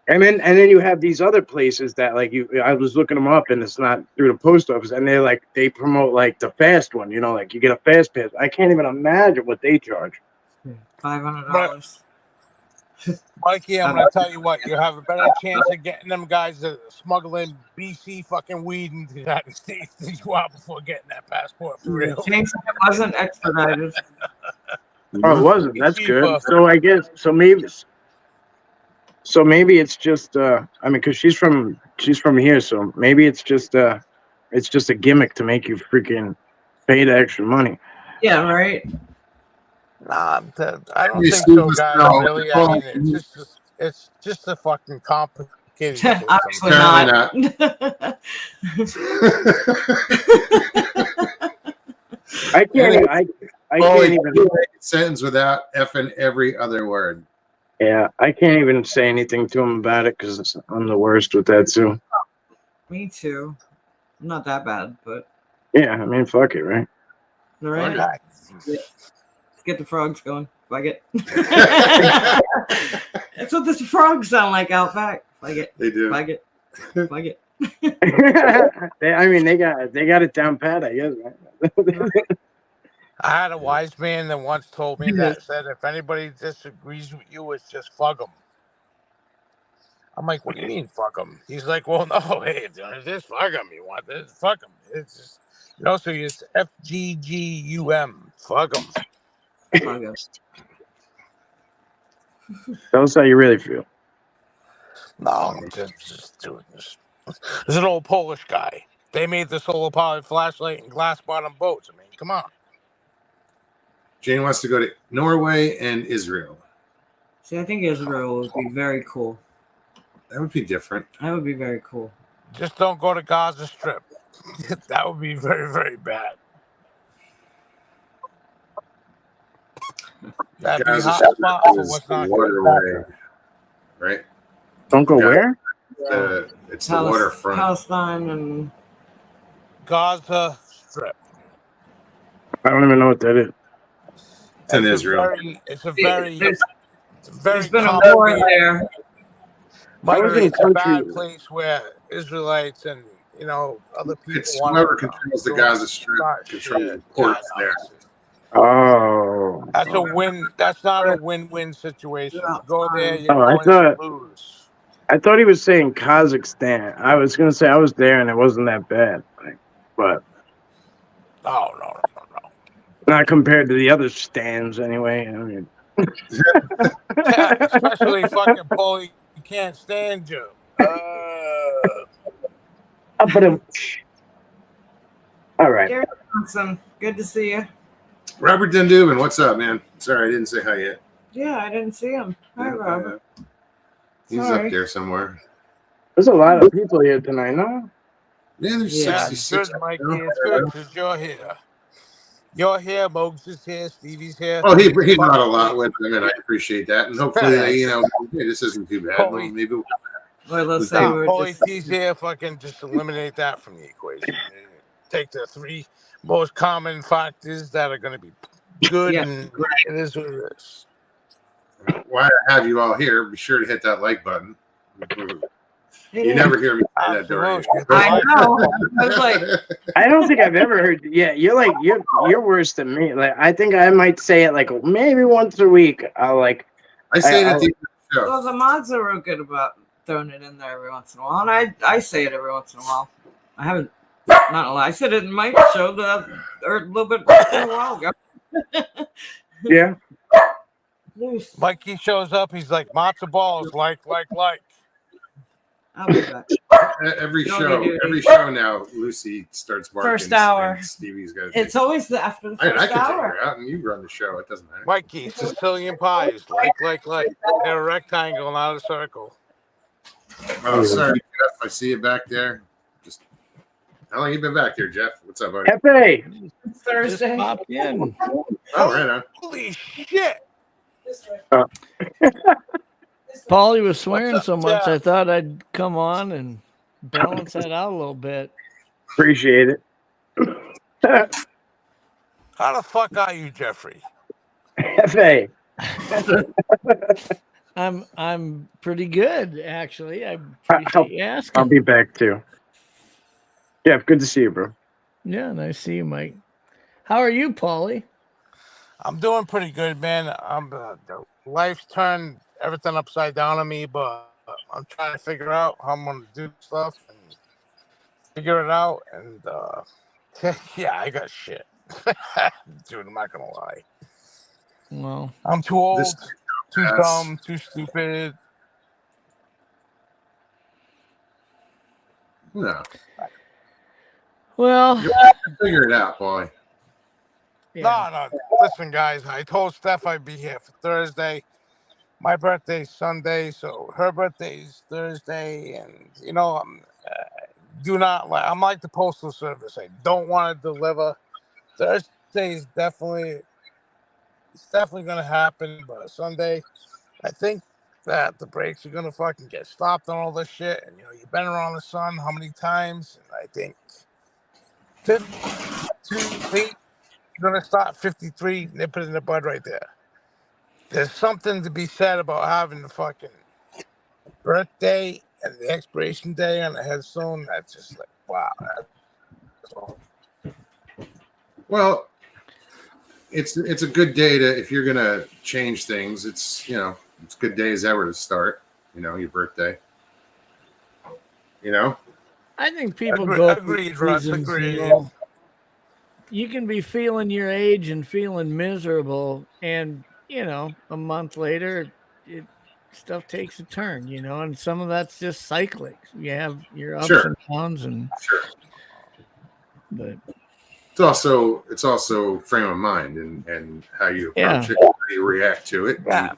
and then you have these other places that like I was looking them up, and it's not through the post office, and they promote like the fast one, like you get a fast pass. I can't even imagine what they charge. $500. Mikey, I'm going to tell you what, you have a better chance of getting them guys that smuggle in BC fucking weed into the United States than you are before getting that passport for real. Jane said it wasn't expedited. Oh, it wasn't. That's good. So I guess so maybe it's just I mean, because she's from here, so maybe it's just a gimmick to make you freaking pay the extra money. Yeah, right. Nah, I don't You think see so, this guys. now. Really, I mean, it's just a fucking complicated system. Obviously Apparently not. I can't. I can't even. Sentence without effing every other word. Yeah, I can't even say anything to him about it because I'm the worst with that too. Me too. I'm not that bad, but Yeah, I mean, fuck it, right? all right. Okay. Yeah. Let's get the frogs going. Fuck it. That's what the frogs sound like out back. Fuck it. They do. Fuck it. Fuck it. I mean, they got it down pat, I guess. Right? I had a wise man that once told me that said, if anybody disagrees with you, it's just fuck them. I'm like, what do you mean fuck them? He's like, well, no, hey, just fuck them. You want this? Fuck them. It's just, so it's FGGUM. Fuck them. Fuck it. Tell us how you really feel. No, I'm just doing this. There's an old Polish guy. They made the solar-powered flashlight and glass-bottom boats. I mean, come on. Jane wants to go to Norway and Israel. See, I think Israel would be very cool. That would be different. That would be very cool. Just don't go to Gaza Strip. That would be very, very bad. That'd be Gaza hot Strip spot for is what's not waterway, right? Don't go Gaza. where? It's the waterfront. Palestine and Gaza Strip. I don't even know what that is. It's in Israel. It's a very there's been a war there. Mike, was in it's a bad country- place where Israelites and other people. It's want whoever controls the Gaza Strip start controls shit. the ports there. Oh. That's a win. That's not a win-win situation. You go there, you're I going to lose. I thought he was saying Kazakhstan. I was gonna say I was there and it wasn't that bad, but No. not compared to the other stands anyway. I mean, Yeah, especially fucking Paulie, you can't stand you. but all right. Gary Johnson, good to see you. Robert Dundubin, what's up, man? Sorry, I didn't say hi yet. Yeah, I didn't see him. Hi, Robert. He's Sorry. up there somewhere. There's a lot of people here tonight, no? Man, there's Yeah, 66. it's good, Mikey. It's good because you're here. You're here. Mogs is here. Stevie's here. Oh, he brought a lot with him, and I appreciate that. And hopefully, hey, this isn't too bad. Holy- Maybe Well, let's say we're Paulie just T's here. Fucking just eliminate that from the equation. Take the three most common factors that are going to be good, Yeah. and it is what it is. while I have you all here, be sure to hit that like button. You Yeah. never hear me say that, Dory. Absolutely. I know. I was like, I don't think I've ever heard. Yeah, you're worse than me. Like I think I might say it like maybe once a week. I'll like. I say it at the end of the show. well, the mods are real good about throwing it in there every once in a while, and I say it every once in a while. I haven't, not a lot. I said it in my show or a little bit a while ago. Yeah. Loose. Mikey shows up. He's like matzo balls, like. I'll be back. Every No, show, you do. every show now, Lucy starts barking. First hour. and Stevie's got. It's always after the I first can take hour. her out, and you run the show. It doesn't matter. Mikey, Sicilian pies, like. They're a rectangle, not a circle. Oh, sorry, Jeff. I see you back there. Just how long you been back there, Jeff? What's up, buddy? Hefe. It's Thursday. Just pop in. Oh, right on. Holy shit! Paulie was swearing What's so up, much, Jeff? I thought I'd come on and balance that out a little bit. Appreciate it. How the fuck are you, Jeffrey? Hefe. I'm pretty good, actually. I appreciate you I'll asking. be back too. Jeff, good to see you, bro. Yeah, nice to see you, Mike. How are you, Paulie? I'm doing pretty good, man. Life's turned everything upside down on me, but I'm trying to figure out how I'm gonna do stuff and figure it out. And yeah, I got shit. Dude, I'm not gonna lie. Well, I'm too old, This- too Yes. dumb, too stupid. No, well, figure it out, boy. yeah. No. Listen, guys, I told Steph I'd be here for Thursday. My birthday's Sunday, so her birthday's Thursday, and I'm like the postal service. I don't want to deliver. Thursday's definitely gonna happen, but Sunday, I think that the brakes are gonna fucking get stopped on all this shit. And you've been around the sun how many times? And I think 52 feet. You're gonna start 53, nip it in the bud right there. There's something to be said about having the fucking birthday and the expiration day on the headstone. That's just like, wow. Well, it's a good day to if you're gonna change things. It's it's a good day as ever to start. Your birthday. I think people Agreed, go agreed, through Russ, seasons, agreed. You can be feeling your age and feeling miserable, and a month later, stuff takes a turn, you know, and some of that's just cyclic. You have your ups Sure. and downs, and Sure. but It's also frame of mind and how you approach it, how you react to it, Yeah,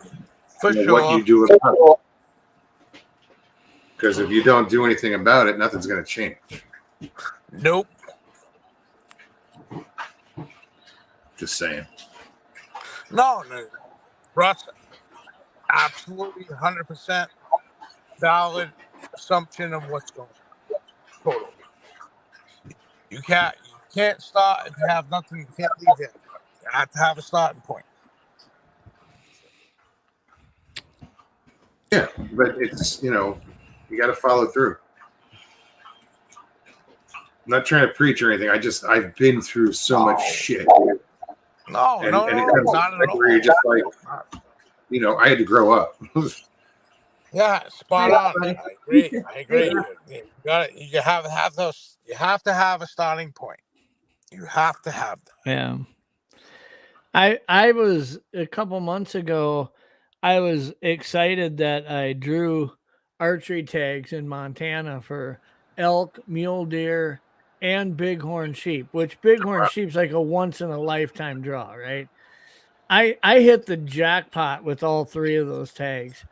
for and sure. what you do about it. Because if you don't do anything about it, nothing's going to change. Nope. Just saying. No, Russ, absolutely 100% valid assumption of what's going on. Totally. You can't start if you have nothing. You can't leave it. You have to have a starting point. Yeah, but it's, you got to follow through. I'm not trying to preach or anything. I've been through so much shit. No, And no, it no, comes not to at like where all. you're just like, I had to grow up. Yeah, spot on. I agree. You got it. You have those. You have to have a starting point. You have to have that. yeah. I was a couple months ago, I was excited that I drew archery tags in Montana for elk, mule deer, and bighorn sheep, which bighorn sheep's like a once in a lifetime draw, right? I hit the jackpot with all three of those tags.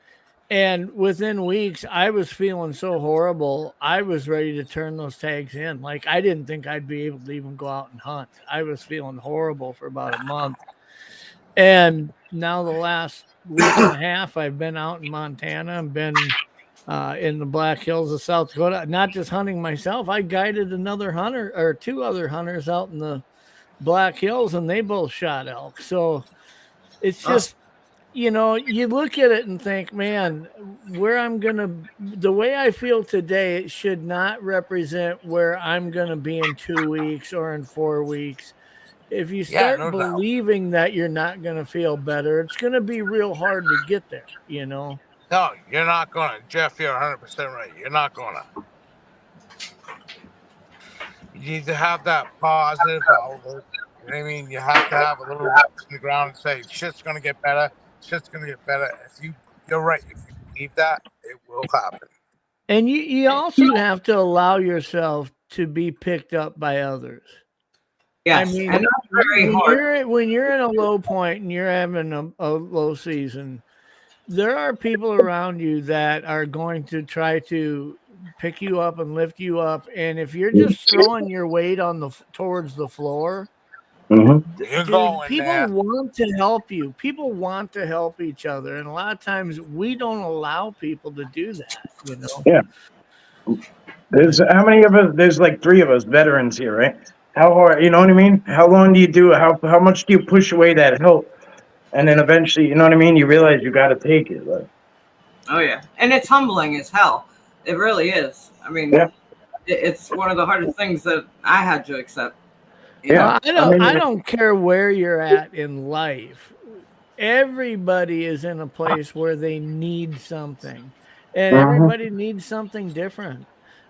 And within weeks, I was feeling so horrible. I was ready to turn those tags in. Like, I didn't think I'd be able to even go out and hunt. I was feeling horrible for about a month. And now the last week and a half, I've been out in Montana and been in the Black Hills of South Dakota, not just hunting myself. I guided another hunter or two other hunters out in the Black Hills, and they both shot elk. So it's just, you look at it and think, man, the way I feel today, it should not represent where I'm going to be in 2 weeks or in 4 weeks. If you start believing that you're not going to feel better, it's going to be real hard to get there, No, you're not going to. Jeff, you're 100% right. You're not going to. You need to have that positive outlook. You know what I mean? You have to have a little roots in the ground and say, shit's going to get better. Shit's going to get better. You're right. If you believe that, it will happen. And you also have to allow yourself to be picked up by others. Yes, I mean, and that's very hard. when you're in a low point and you're having a low season, there are people around you that are going to try to pick you up and lift you up. And if you're just throwing your weight towards the floor, You're dude, going people there. want to help you. People want to help each other, and a lot of times we don't allow people to do that. Yeah. There's how many of us? There's like 3 of us veterans here, right? How hard? You know what I mean? How long do you do? How much do you push away that help? And then eventually, you know what I mean? You realize you got to take it. Like, oh yeah, and it's humbling as hell. It really is. I mean, it's one of the hardest things that I had to accept. I don't care where you're at in life. Everybody is in a place where they need something, and everybody needs something different.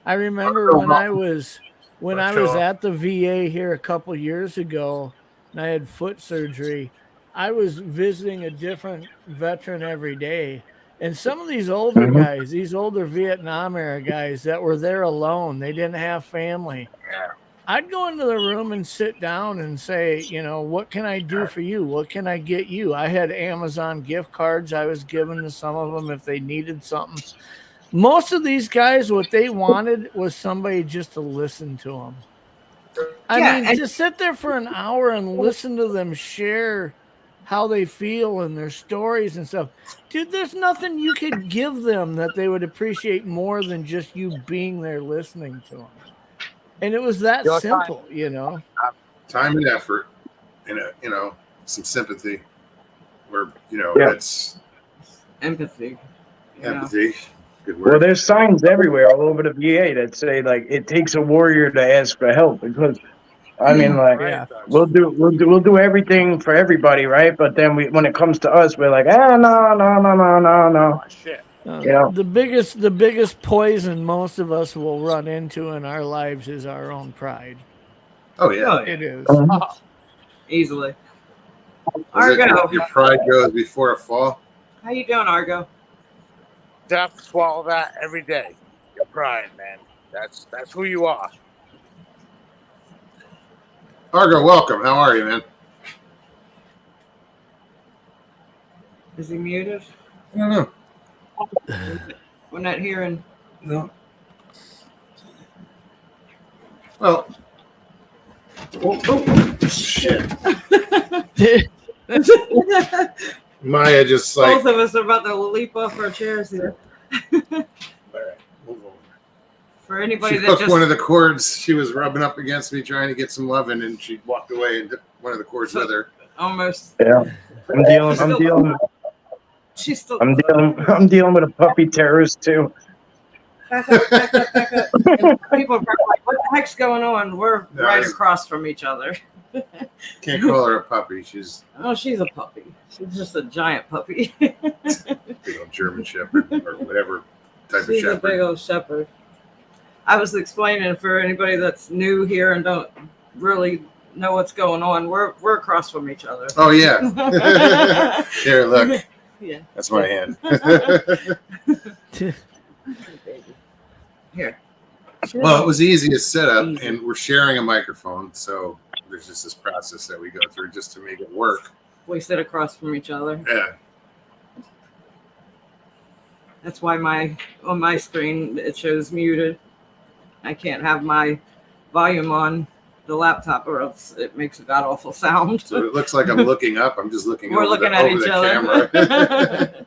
I remember when I was at the VA here a couple years ago, and I had foot surgery. I was visiting a different veteran every day. And some of these older guys, these older Vietnam era guys that were there alone, they didn't have family. I'd go into the room and sit down and say, what can I do for you? What can I get you? I had Amazon gift cards I was giving to some of them if they needed something. Most of these guys, what they wanted was somebody just to listen to them. I mean, to sit there for an hour and listen to them share how they feel and their stories and stuff. Dude, there's nothing you could give them that they would appreciate more than just you being there listening to them. And it was that simple, Time and effort, and some sympathy, or that's empathy. Empathy. Good word. Well, there's signs everywhere all over the VA that say like it takes a warrior to ask for help, because I mean, like, we'll do everything for everybody, right? But then when it comes to us, we're like, no. Oh, shit. The biggest poison most of us will run into in our lives is our own pride. Oh yeah, it is easily. Argo, your pride goes before a fall. How you doing, Argo? Deaf, swallow that every day. You're crying, man. That's who you are. Argo, welcome. How are you, man? Is he muted? I don't know. We're not hearing. No. Well. Oh, shit. Maya just like. Both of us are about to leap off our chairs here. All right, move over. For anybody She that hooked just one of the cords. She was rubbing up against me trying to get some loving, and she walked away and took one of the cords with her. almost. Yeah, I'm dealing She's still. I'm dealing with a puppy terrorist too. Back up. And people are probably like, what the heck's going on? We're right across from each other. Can't call her a puppy. She's she's a puppy. She's just a giant puppy. big old German Shepherd or whatever type She's of a big shepherd. old shepherd. I was explaining for anybody that's new here and don't really know what's going on. We're across from each other. Oh yeah. Here, look. Yeah. That's my hand. Here. Well, it was the easiest setup, and we're sharing a microphone, so there's just this process that we go through just to make it work. We sit across from each other. Yeah. That's why on my screen it shows muted. I can't have my volume on the laptop or else it makes a god awful sound. So it looks like I'm looking up. I'm just looking. We're over looking the, at over each the other. Camera.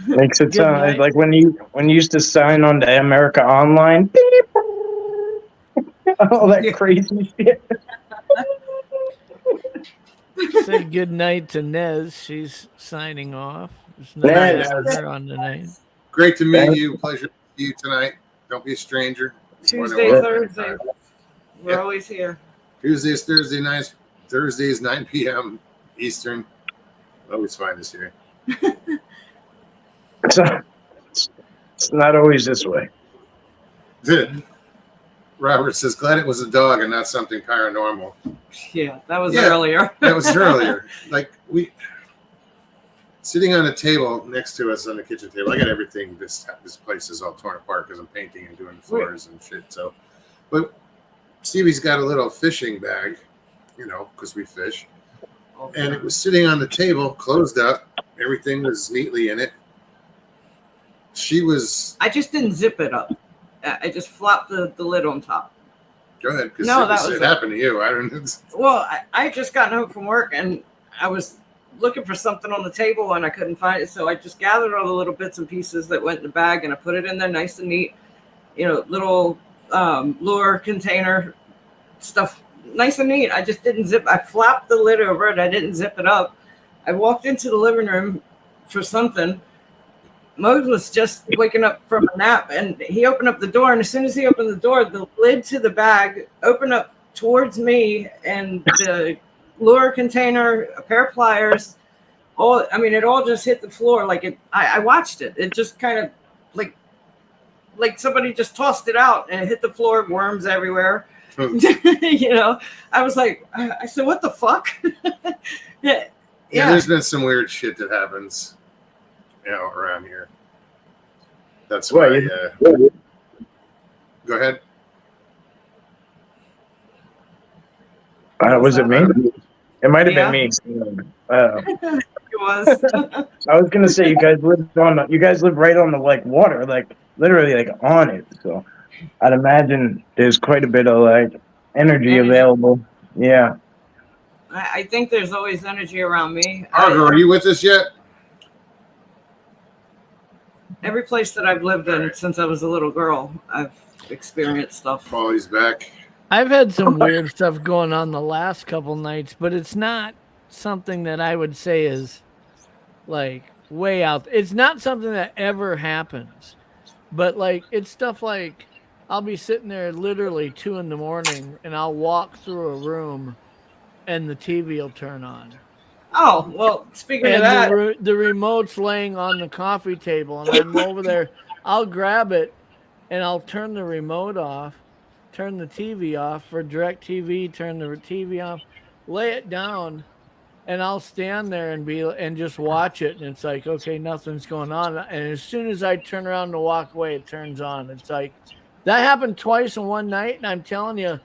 Makes it Good sound night. like when you used to sign on to America Online. All that crazy shit. Say good night to Nez. She's signing off. It's nice to have her on tonight. Great to meet you. Pleasure to see you tonight. Don't be a stranger. Tuesday, Thursday. We're always here. Tuesdays, Thursday nights. Thursdays, 9 p.m. Eastern. Always find us here. It's not always this way. Robert says, glad it was a dog and not something paranormal. Yeah, that was earlier. That was earlier. Like we sitting on a table next to us on the kitchen table. I got everything. This place is all torn apart because I'm painting and doing floors and shit. So, but Stevie's got a little fishing bag, because we fish, and it was sitting on the table, closed up. Everything was neatly in it. I just didn't zip it up. I just flopped the lid on top. Go ahead, because it happened to you. I don't know. Well, I just got home from work and I was looking for something on the table and I couldn't find it. So I just gathered all the little bits and pieces that went in the bag and I put it in there nice and neat. Little lure container stuff, nice and neat. I just didn't I flapped the lid over it. I didn't zip it up. I walked into the living room for something. Mose was just waking up from a nap and he opened up the door. And as soon as he opened the door, the lid to the bag opened up towards me and the lure container, a pair of pliers, it all just hit the floor. I watched it. It just kind of like somebody just tossed it out and it hit the floor, worms everywhere. I was like, I said, what the fuck? Yeah. There's been some weird shit that happens. Around here. That's why. Go ahead. Was it me? It might have been me. It was. I was gonna say you guys live right on the water, literally on it. So I'd imagine there's quite a bit of energy available. Yeah. I think there's always energy around me. Argo, are you with us yet? Every place that I've lived in since I was a little girl, I've experienced stuff. Paulie's back. I've had some weird stuff going on the last couple nights, but it's not something that I would say is way out. It's not something that ever happens, but it's stuff I'll be sitting there literally 2 a.m. and I'll walk through a room and the TV will turn on. Oh, well, speaking of that. The remote's laying on the coffee table, and I'm over there. I'll grab it, and I'll turn the remote off, turn the TV off for DirecTV, turn the TV off, lay it down, and I'll stand there and just watch it, and it's like, okay, nothing's going on. And as soon as I turn around to walk away, it turns on. It's like that happened twice in one night, and I'm telling you,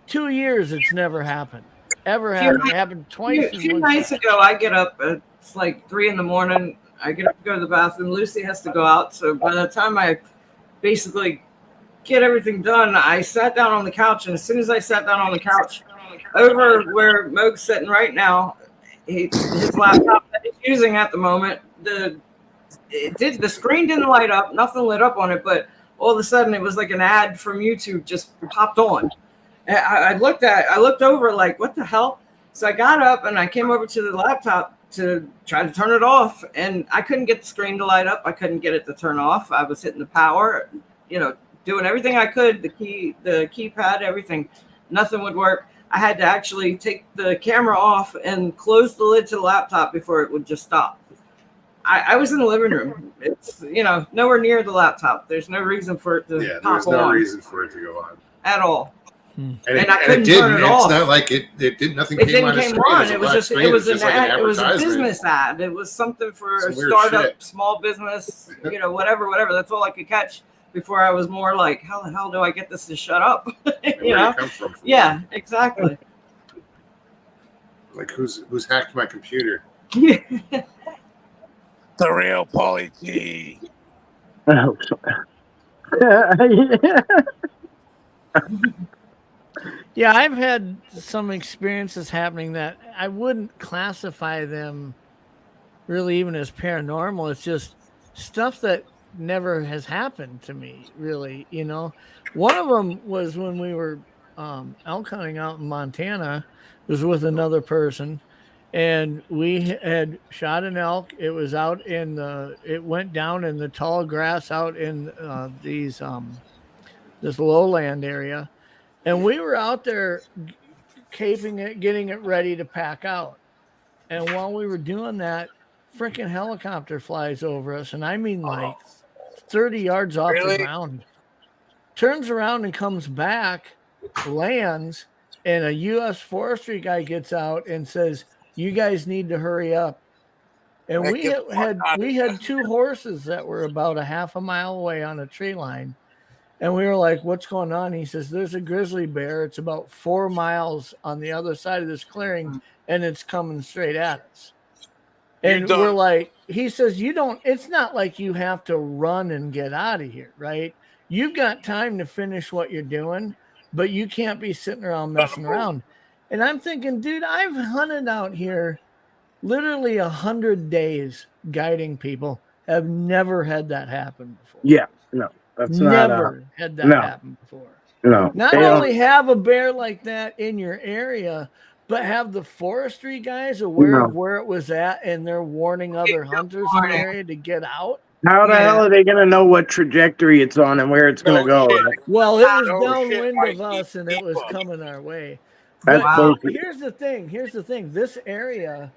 2 years it's never happened. Ever happened. It happened twice. A few nights ago, I get up. It's like 3 a.m. I get up to go to the bathroom. Lucy has to go out. So by the time I basically get everything done, I sat down on the couch. And as soon as I sat down on the couch, over where Moog's sitting right now, his laptop that he's using at the moment, the screen didn't light up. Nothing lit up on it, but all of a sudden it was like an ad from YouTube just popped on. I looked over like, what the hell? So I got up and I came over to the laptop to try to turn it off, and I couldn't get the screen to light up. I couldn't get it to turn off. I was hitting the power, doing everything I could, the keypad, everything. Nothing would work. I had to actually take the camera off and close the lid to the laptop before it would just stop. I was in the living room. It's, nowhere near the laptop. There's no reason for it to pop on. There's no reason for it to go on. At all. And I couldn't turn it off. It's not like it didn't. Nothing It came didn't on the came screen. on. It was just like an ad. an It was a advertisement. business ad. It was something for a Some weird startup, shit. small business, whatever. That's all I could catch before I was more like, how the hell do I get this to shut up? Where did it come from? Yeah, exactly. Like who's hacked my computer? The real Paulie T. Oh, Yeah, I've had some experiences happening that I wouldn't classify them really even as paranormal. It's just stuff that never has happened to me, really. One of them was when we were elk hunting out in Montana. It was with another person, and we had shot an elk. It was out it went down in the tall grass out in this lowland area. And we were out there caping it, getting it ready to pack out. And while we were doing that, freaking helicopter flies over us. And I mean, like 30 yards off the ground. Turns around and comes back, lands, and a U.S. forestry guy gets out and says, "You guys need to hurry up." And we had 2 horses that were about a half a mile away on a tree line. And we were like, what's going on? He says, there's a grizzly bear. It's about 4 miles on the other side of this clearing, and it's coming straight at us. And we're like, he says, it's not like you have to run and get out of here, right? You've got time to finish what you're doing, but you can't be sitting around messing around. And I'm thinking, dude, I've hunted out here literally 100 days guiding people. I've never had that happen before. Yeah, no. That's never had that happen before. No. Not only have a bear like that in your area, but have the forestry guys aware of where it was at, and they're warning other hunters in the area to get out. How the hell are they going to know what trajectory it's on and where it's going to go? Well, it was downwind of us, and it was coming our way. But here's the thing. This area,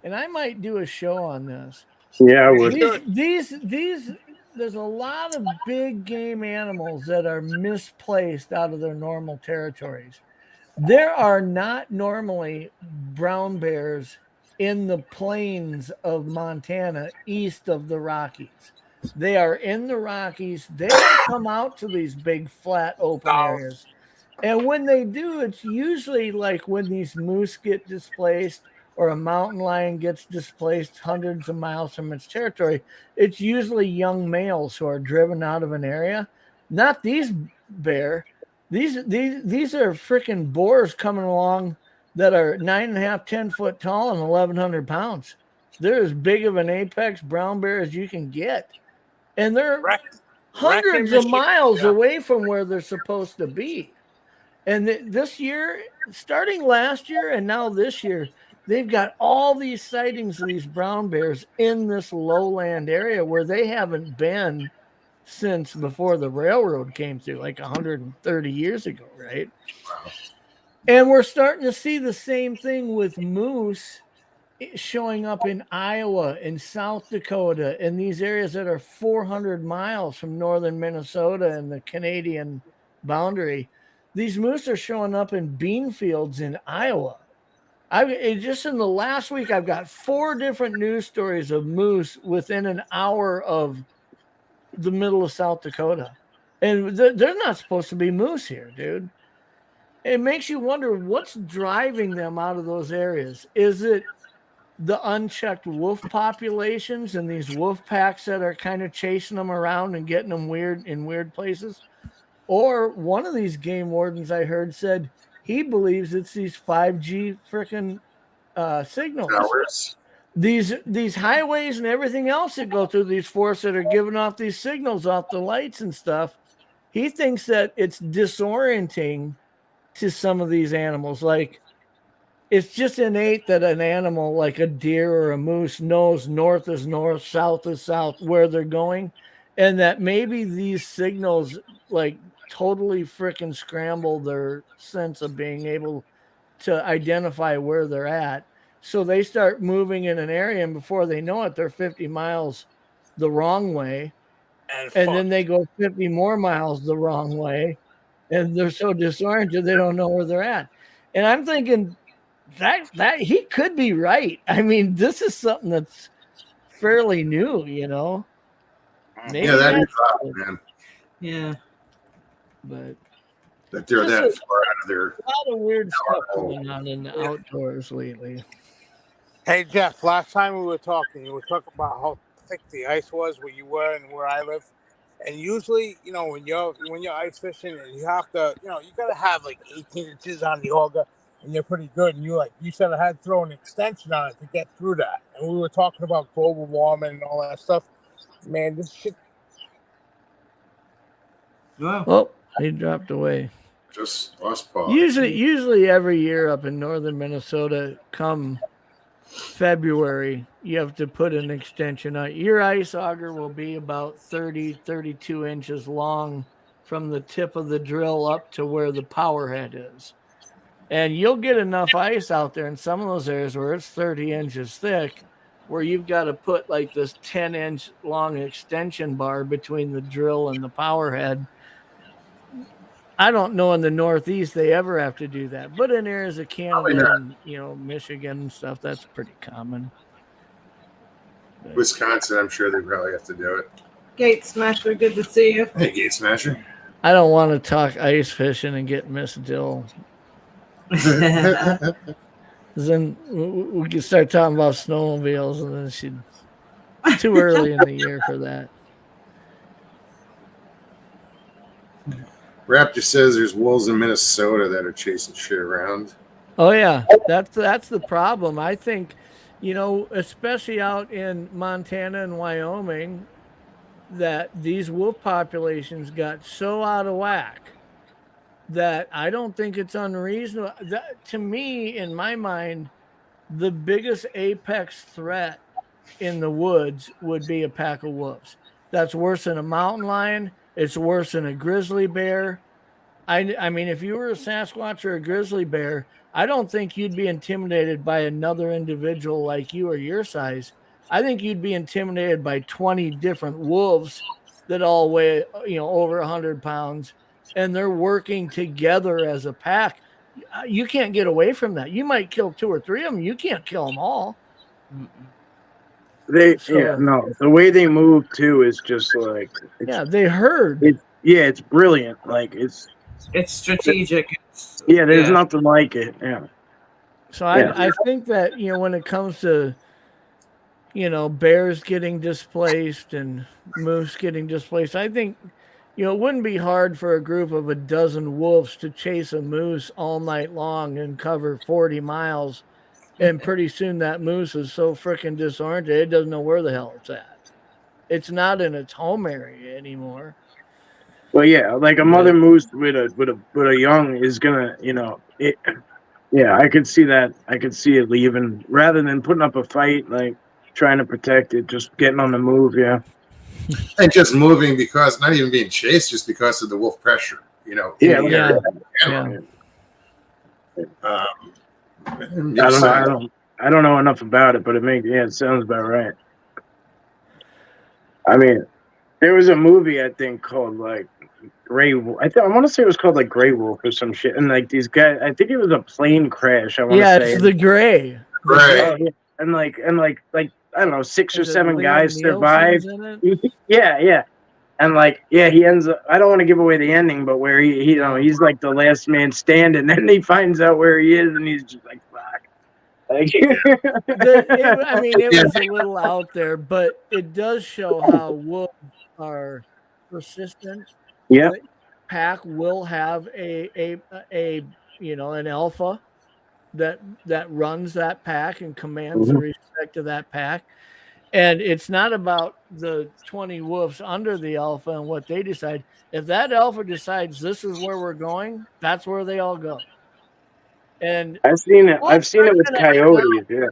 and I might do a show on this. Yeah, I would. These there's a lot of big game animals that are misplaced out of their normal territories. There are not normally brown bears in the plains of Montana east of the Rockies. They are in the Rockies. They come out to these big flat open areas. And when they do, it's usually like when these moose get displaced or a mountain lion gets displaced hundreds of miles from its territory. It's usually young males who are driven out of an area. Not these bear. These are freaking boars coming along that are 9.5, 10 foot tall and 1,100 pounds. They're as big of an apex brown bear as you can get. And they're hundreds of miles away from where they're supposed to be. And this year, starting last year and now this year, they've got all these sightings of these brown bears in this lowland area where they haven't been since before the railroad came through, like 130 years ago, right? Wow. And we're starting to see the same thing with moose showing up in Iowa and South Dakota and these areas that are 400 miles from northern Minnesota and the Canadian boundary. These moose are showing up in bean fields in Iowa. Just in the last week, I've got 4 different news stories of moose within an hour of the middle of South Dakota. And they're not supposed to be moose here, dude. It makes you wonder what's driving them out of those areas. Is it the unchecked wolf populations and these wolf packs that are kind of chasing them around and getting them in weird places? Or one of these game wardens I heard said he believes it's these 5G freaking signals. Towers. These highways and everything else that go through these forests that are giving off these signals off the lights and stuff. He thinks that it's disorienting to some of these animals. Like, it's just innate that an animal like a deer or a moose knows north is north, south is south, where they're going. And that maybe these signals like totally freaking scramble their sense of being able to identify where they're at. So they start moving in an area, and before they know it, they're 50 miles the wrong way. And then they go 50 more miles the wrong way. And they're so disoriented, they don't know where they're at. And I'm thinking that he could be right. I mean, this is something that's fairly new, you know? Maybe Yeah, that is odd, man. Yeah. But That they're that far out of their. a lot of weird stuff going on in the outdoors lately. Hey Jeff, last time we were talking, you were talking about how thick the ice was where you were and where I live. And usually, you know, when you're ice fishing, and you have to, you know, you gotta have like 18 inches on the auger, and you're pretty good. And you said I had to throw an extension on it to get through that. And we were talking about global warming and all that stuff. Man, this shit. Wow. Oh, he dropped away. Just lost Paul. Usually every year up in northern Minnesota, come February, you have to put an extension on. Your ice auger will be about 30, 32 inches long from the tip of the drill up to where the power head is. And you'll get enough ice out there in some of those areas where it's 30 inches thick, where you've got to put like this 10-inch long extension bar between the drill and the power head. I don't know in the Northeast they ever have to do that, but in areas of Canada and, you know, Michigan and stuff, that's pretty common. But Wisconsin, I'm sure they probably have to do it. Gate Smasher, good to see you. Hey, Gate Smasher. I don't want to talk ice fishing and get Miss Dill. Then we can start talking about snowmobiles, and then she'd too early in the year for that. Raptor says there's wolves in Minnesota that are chasing shit around. Oh yeah, that's the problem. I think, you know, especially out in Montana and Wyoming, that these wolf populations got so out of whack that I don't think it's unreasonable. To me, in my mind, the biggest apex threat in the woods would be a pack of wolves. That's worse than a mountain lion. It's worse than a grizzly bear. I mean, if you were a Sasquatch or a grizzly bear, I don't think you'd be intimidated by another individual like you or your size. I think you'd be intimidated by 20 different wolves that all weigh, you know, over 100 pounds, and they're working together as a pack. You can't get away from that. You might kill 2 or 3 of them. You can't kill them all. The way they move too is just like they herd. It's brilliant. Like it's strategic. There's nothing like it. Yeah. So I think that, you know, when it comes to, you know, bears getting displaced and moose getting displaced, I think, you know, it wouldn't be hard for a group of a dozen wolves to chase a moose all night long and cover 40 miles. And pretty soon that moose is so freaking disoriented, it doesn't know where the hell it's at. It's not in its home area anymore. Well, yeah, like a mother moose with a young is gonna, you know, I could see that. I could see it leaving rather than putting up a fight, like trying to protect it, just getting on the move. Yeah, and just moving because not even being chased, just because of the wolf pressure. You know. I don't know enough about it, but it sounds about right. I mean, there was a movie I think called like gray wolf. I want to say it was called like gray wolf or some shit. And like these guys, I think it was a plane crash. I want to Yeah, say. it's the gray. Right. Oh, yeah. And like I don't know, 6 or Is it 7 Liam guys survived. Nielsen's in it? Yeah. And like, yeah, he ends up. I don't want to give away the ending, but where he you know, he's like the last man standing. Then he finds out where he is, and he's just like, fuck. Like, I mean, it was a little out there, but it does show how wolves are persistent. yeah. The pack will have a an alpha that runs that pack and commands the respect of that pack. And it's not about the 20 wolves under the alpha and what they decide. If that alpha decides this is where we're going, that's where they all go. And I've seen it wolves with coyotes. Yeah.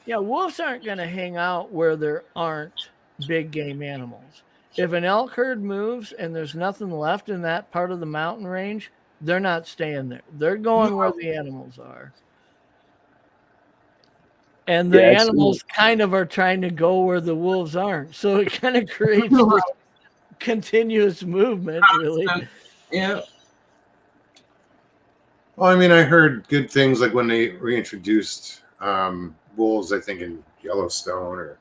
Yeah, wolves aren't going to hang out where there aren't big game animals. If an elk herd moves and there's nothing left in that part of the mountain range, they're not staying there. They're going where the animals are. And the animals kind of are trying to go where the wolves aren't. So it kind of creates this continuous movement, really. Yeah. Well, I mean, I heard good things like when they reintroduced wolves, I think in Yellowstone, or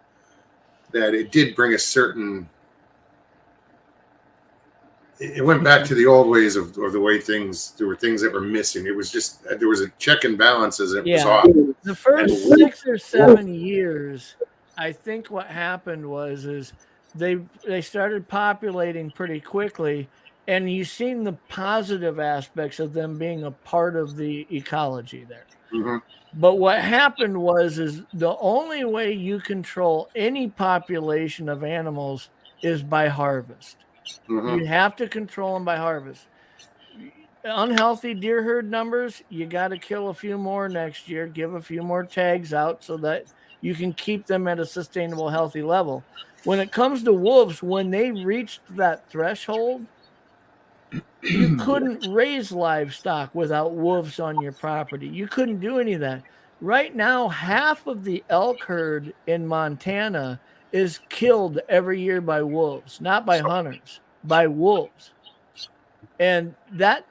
that it did bring a certain. It went back to the old ways of the way things. There were things that were missing. It was just there was a check and balances. And it was off. The first 6 or 7 years, I think what happened is they started populating pretty quickly, and you've seen the positive aspects of them being a part of the ecology there. Mm-hmm. But what happened is the only way you control any population of animals is by harvest. Mm-hmm. You have to control them by harvest. Unhealthy deer herd numbers, you got to kill a few more next year, give a few more tags out so that you can keep them at a sustainable, healthy level. When it comes to wolves, when they reached that threshold, you couldn't raise livestock without wolves on your property. You couldn't do any of that. Right now, half of the elk herd in Montana is killed every year by wolves, not by hunters, by wolves. And that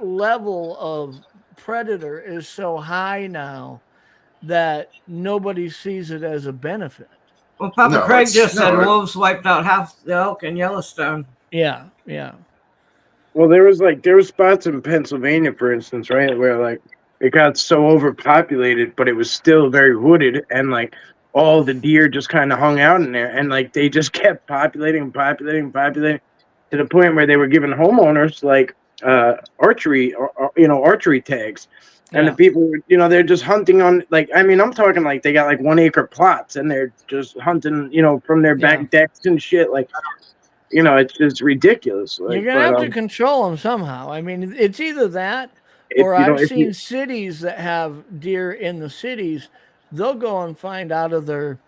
level of predator is so high now that nobody sees it as a benefit. Well, Papa Craig just said wolves wiped out half the elk in Yellowstone. Yeah. Well, there was spots in Pennsylvania, for instance, right, where like it got so overpopulated, but it was still very wooded, and like all the deer just kind of hung out in there, and like they just kept populating to the point where they were giving homeowners like archery tags. And the people were, they're just hunting on, like, I mean, I'm talking like they got like 1 acre plots and they're just hunting, from their back decks and shit. Like, it's just ridiculous. Like, you're going to have to control them somehow. I mean, it's either that or I've seen cities that have deer in the cities. They'll go and find out of their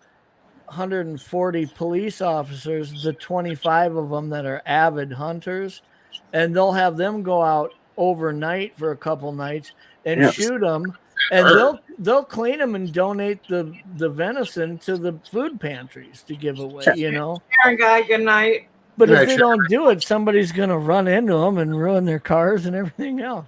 140 police officers, the 25 of them that are avid hunters, and they'll have them go out overnight for a couple nights and shoot them, and they'll clean them and donate the venison to the food pantries to give away. Guy, good night. But if they don't do it, somebody's gonna run into them and ruin their cars and everything else.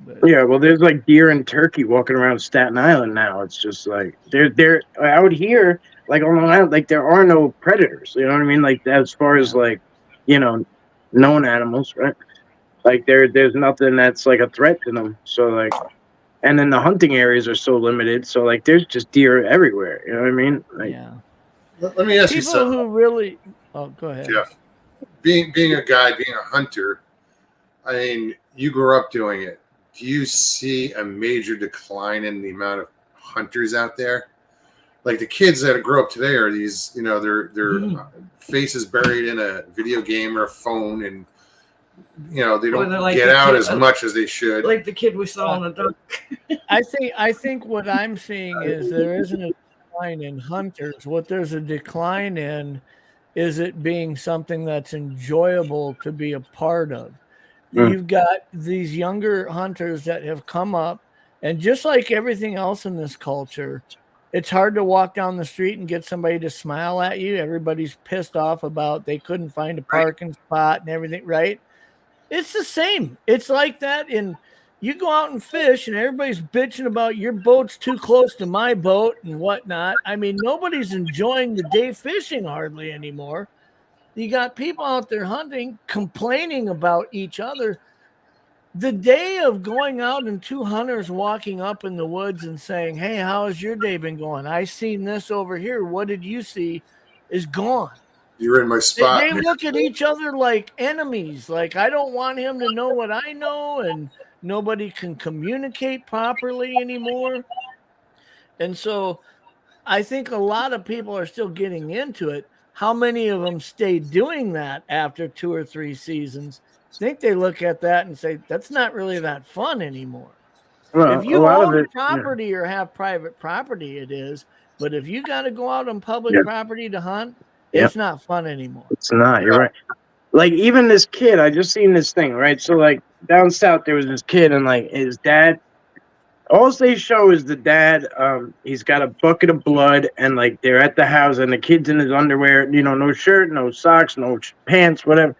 But, yeah, well, there's like deer and turkey walking around Staten Island now. It's just like they're out here, like on Long Island, like there are no predators. You know what I mean? Like as far as like known animals, right? Like there's nothing that's like a threat to them. So like, and then the hunting areas are so limited. So like, there's just deer everywhere. You know what I mean? Like, yeah. Let me ask you something. People who really, go ahead. Yeah. Being a guy, being a hunter, I mean, you grew up doing it. Do you see a major decline in the amount of hunters out there? Like the kids that grow up today are these, their faces buried in a video game or a phone, and they don't get out as much as they should. Like the kid we saw in the dark. I think what I'm seeing is there isn't a decline in hunters. What there's a decline in is it being something that's enjoyable to be a part of. You've got these younger hunters that have come up, and just like everything else in this culture, It's hard to walk down the street and get somebody to smile at you. Everybody's pissed off about they couldn't find a parking spot and everything, right? It's the same. It's like that in you go out and fish and everybody's bitching about your boat's too close to my boat and whatnot. I mean, nobody's enjoying the day fishing hardly anymore. You got people out there hunting, complaining about each other. The day of going out and two hunters walking up in the woods and saying, hey, how has your day been going? I seen this over here. What did you see? Is gone. You're in my spot. They look at each other like enemies. Like, I don't want him to know what I know, and nobody can communicate properly anymore. And so I think a lot of people are still getting into it. How many of them stay doing that after 2 or 3 seasons? I think they look at that and say, that's not really that fun anymore. Well, if you own property or have private property, it is. But if you got to go out on public property to hunt, it's not fun anymore. It's not. You're right. Like, even this kid, I just seen this thing, right? So, like, down south, there was this kid, and, like, his dad, all they show is the dad, he's got a bucket of blood, and, like, they're at the house, and the kid's in his underwear, you know, no shirt, no socks, no pants, whatever.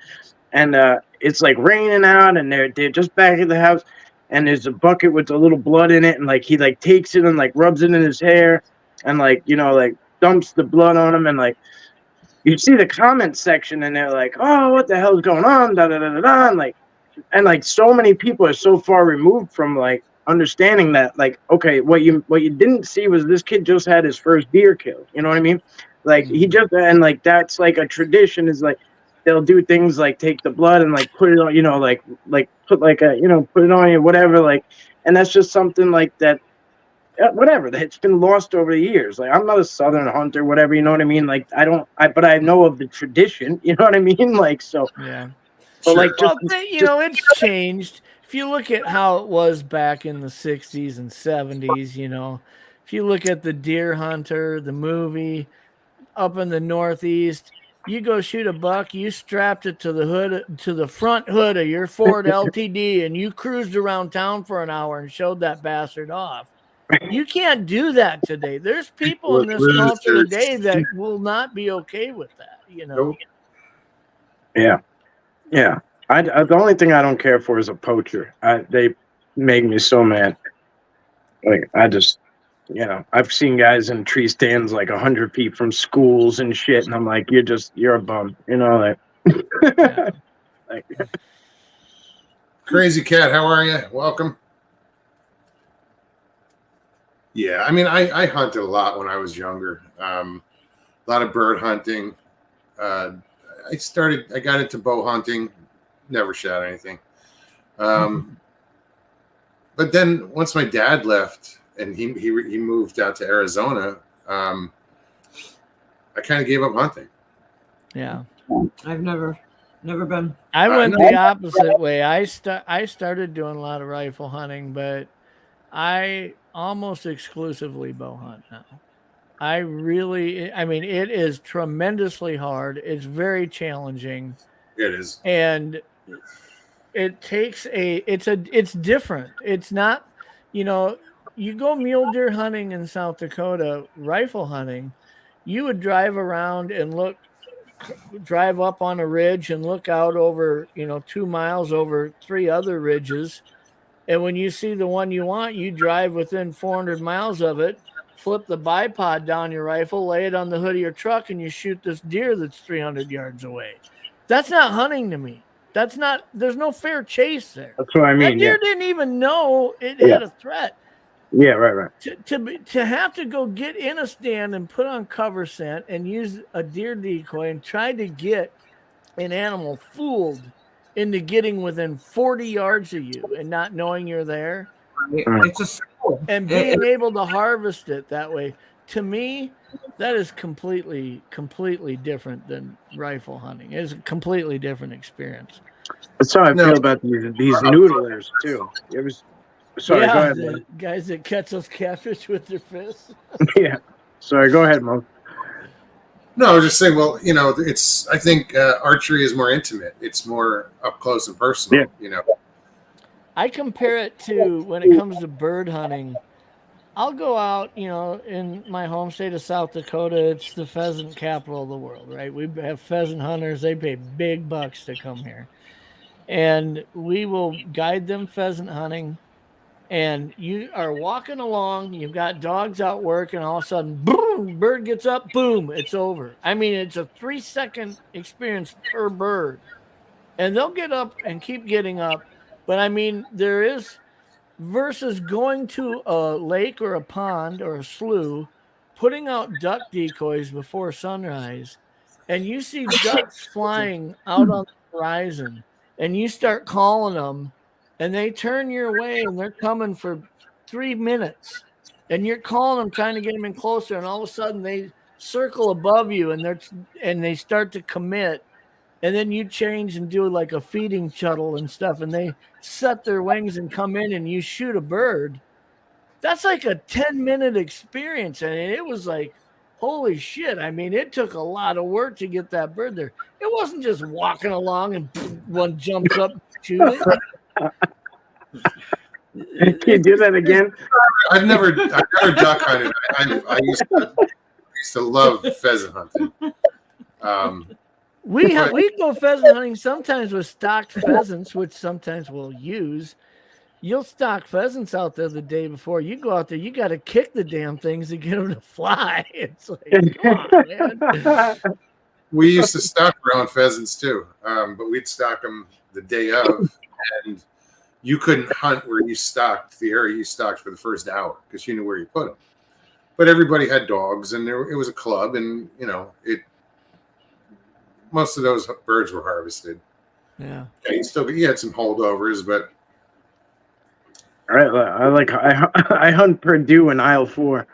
And it's, like, raining out, and they're just back at the house, and there's a bucket with a little blood in it, and, like, he, like, takes it and, like, rubs it in his hair, and, like, you know, like, dumps the blood on him, and, like, you see the comment section, and they're like, "Oh, what the hell's going on?" Da da da da da. And like so many people are so far removed from like understanding that, like, okay, what you didn't see was this kid just had his first deer kill. You know what I mean? Like he just, and like that's like a tradition, is like they'll do things like take the blood and like put it on, you know, like put like a, you know, put it on you, whatever, like, and that's just something like that. Whatever, it's been lost over the years. Like, I'm not a southern hunter, whatever, you know what I mean? Like, but I know of the tradition, you know what I mean? Like, so yeah. But like, you know, it's changed. If you look at how it was back in the 60s and 70s, you know, if you look at the Deer Hunter, the movie up in the Northeast, you go shoot a buck, you strapped it to the front hood of your Ford LTD, and you cruised around town for an hour and showed that bastard off. You can't do that today. There's people in this culture today that will not be okay with that, you know? Yeah. Yeah. The only thing I don't care for is a poacher. They make me so mad. Like, I just, you know, I've seen guys in tree stands like 100 feet from schools and shit, and I'm like, you're a bum, you know, like. Like Crazy Cat, how are you? Welcome. Yeah, I mean, I hunted a lot when I was younger. A lot of bird hunting. I got into bow hunting. Never shot anything. But then once my dad left and he moved out to Arizona, I kind of gave up hunting. Yeah, I've never been. I went the opposite way. I started doing a lot of rifle hunting, but I almost exclusively bow hunt now. I mean, it is tremendously hard. It's very challenging. It is. And it takes it's different. It's not, you know, you go mule deer hunting in South Dakota, rifle hunting, you would drive around and drive up on a ridge and look out over, you know, 2 miles over 3 other ridges. And when you see the one you want, you drive within 400 miles of it, flip the bipod down your rifle, lay it on the hood of your truck, and you shoot this deer that's 300 yards away. That's not hunting to me. There's no fair chase there. That's what I mean. That deer didn't even know it had a threat. Yeah, right. To have to go get in a stand and put on cover scent and use a deer decoy and try to get an animal fooled into getting within 40 yards of you and not knowing you're there. It's a skill. And being able to harvest it that way, to me, that is completely different than rifle hunting. It's a completely different experience. That's how I feel about these noodlers too. Sorry, go ahead, the guys that catch those catfish with their fists. Yeah. Sorry, go ahead, Mo. No, I was just saying, well, you know, I think archery is more intimate. It's more up close and personal, you know. I compare it to when it comes to bird hunting. I'll go out, in my home state of South Dakota. It's the pheasant capital of the world, right? We have pheasant hunters. They pay big bucks to come here. And we will guide them pheasant hunting. And you are walking along, you've got dogs out working, all of a sudden, boom, bird gets up, boom, it's over. I mean, it's a 3-second experience per bird. And they'll get up and keep getting up. But I mean, there is versus going to a lake or a pond or a slough, putting out duck decoys before sunrise, and you see ducks flying out on the horizon, and you start calling them, and they turn your way, and they're coming for 3 minutes, and you're calling them, trying to get them in closer, and all of a sudden they circle above you, and they start to commit. And then you change and do like a feeding shuttle and stuff, and they set their wings and come in and you shoot a bird. That's like a 10-minute experience. And it was like, holy shit. I mean, it took a lot of work to get that bird there. It wasn't just walking along and one jumps up, shoot it. Can you do that again? I've never duck hunted. I used to love pheasant hunting. We go pheasant hunting sometimes with stocked pheasants, which sometimes we'll use. You'll stock pheasants out there the day before. You go out there, you got to kick the damn things to get them to fly. It's like, come on, man. We used to stock our own pheasants too, but we'd stock them the day of, and you couldn't hunt where you stocked, the area you stocked for the first hour, because you knew where you put them. But everybody had dogs, and it was a club, and most of those birds were harvested. Yeah. You had some holdovers, but all right. I hunt Purdue in aisle 4.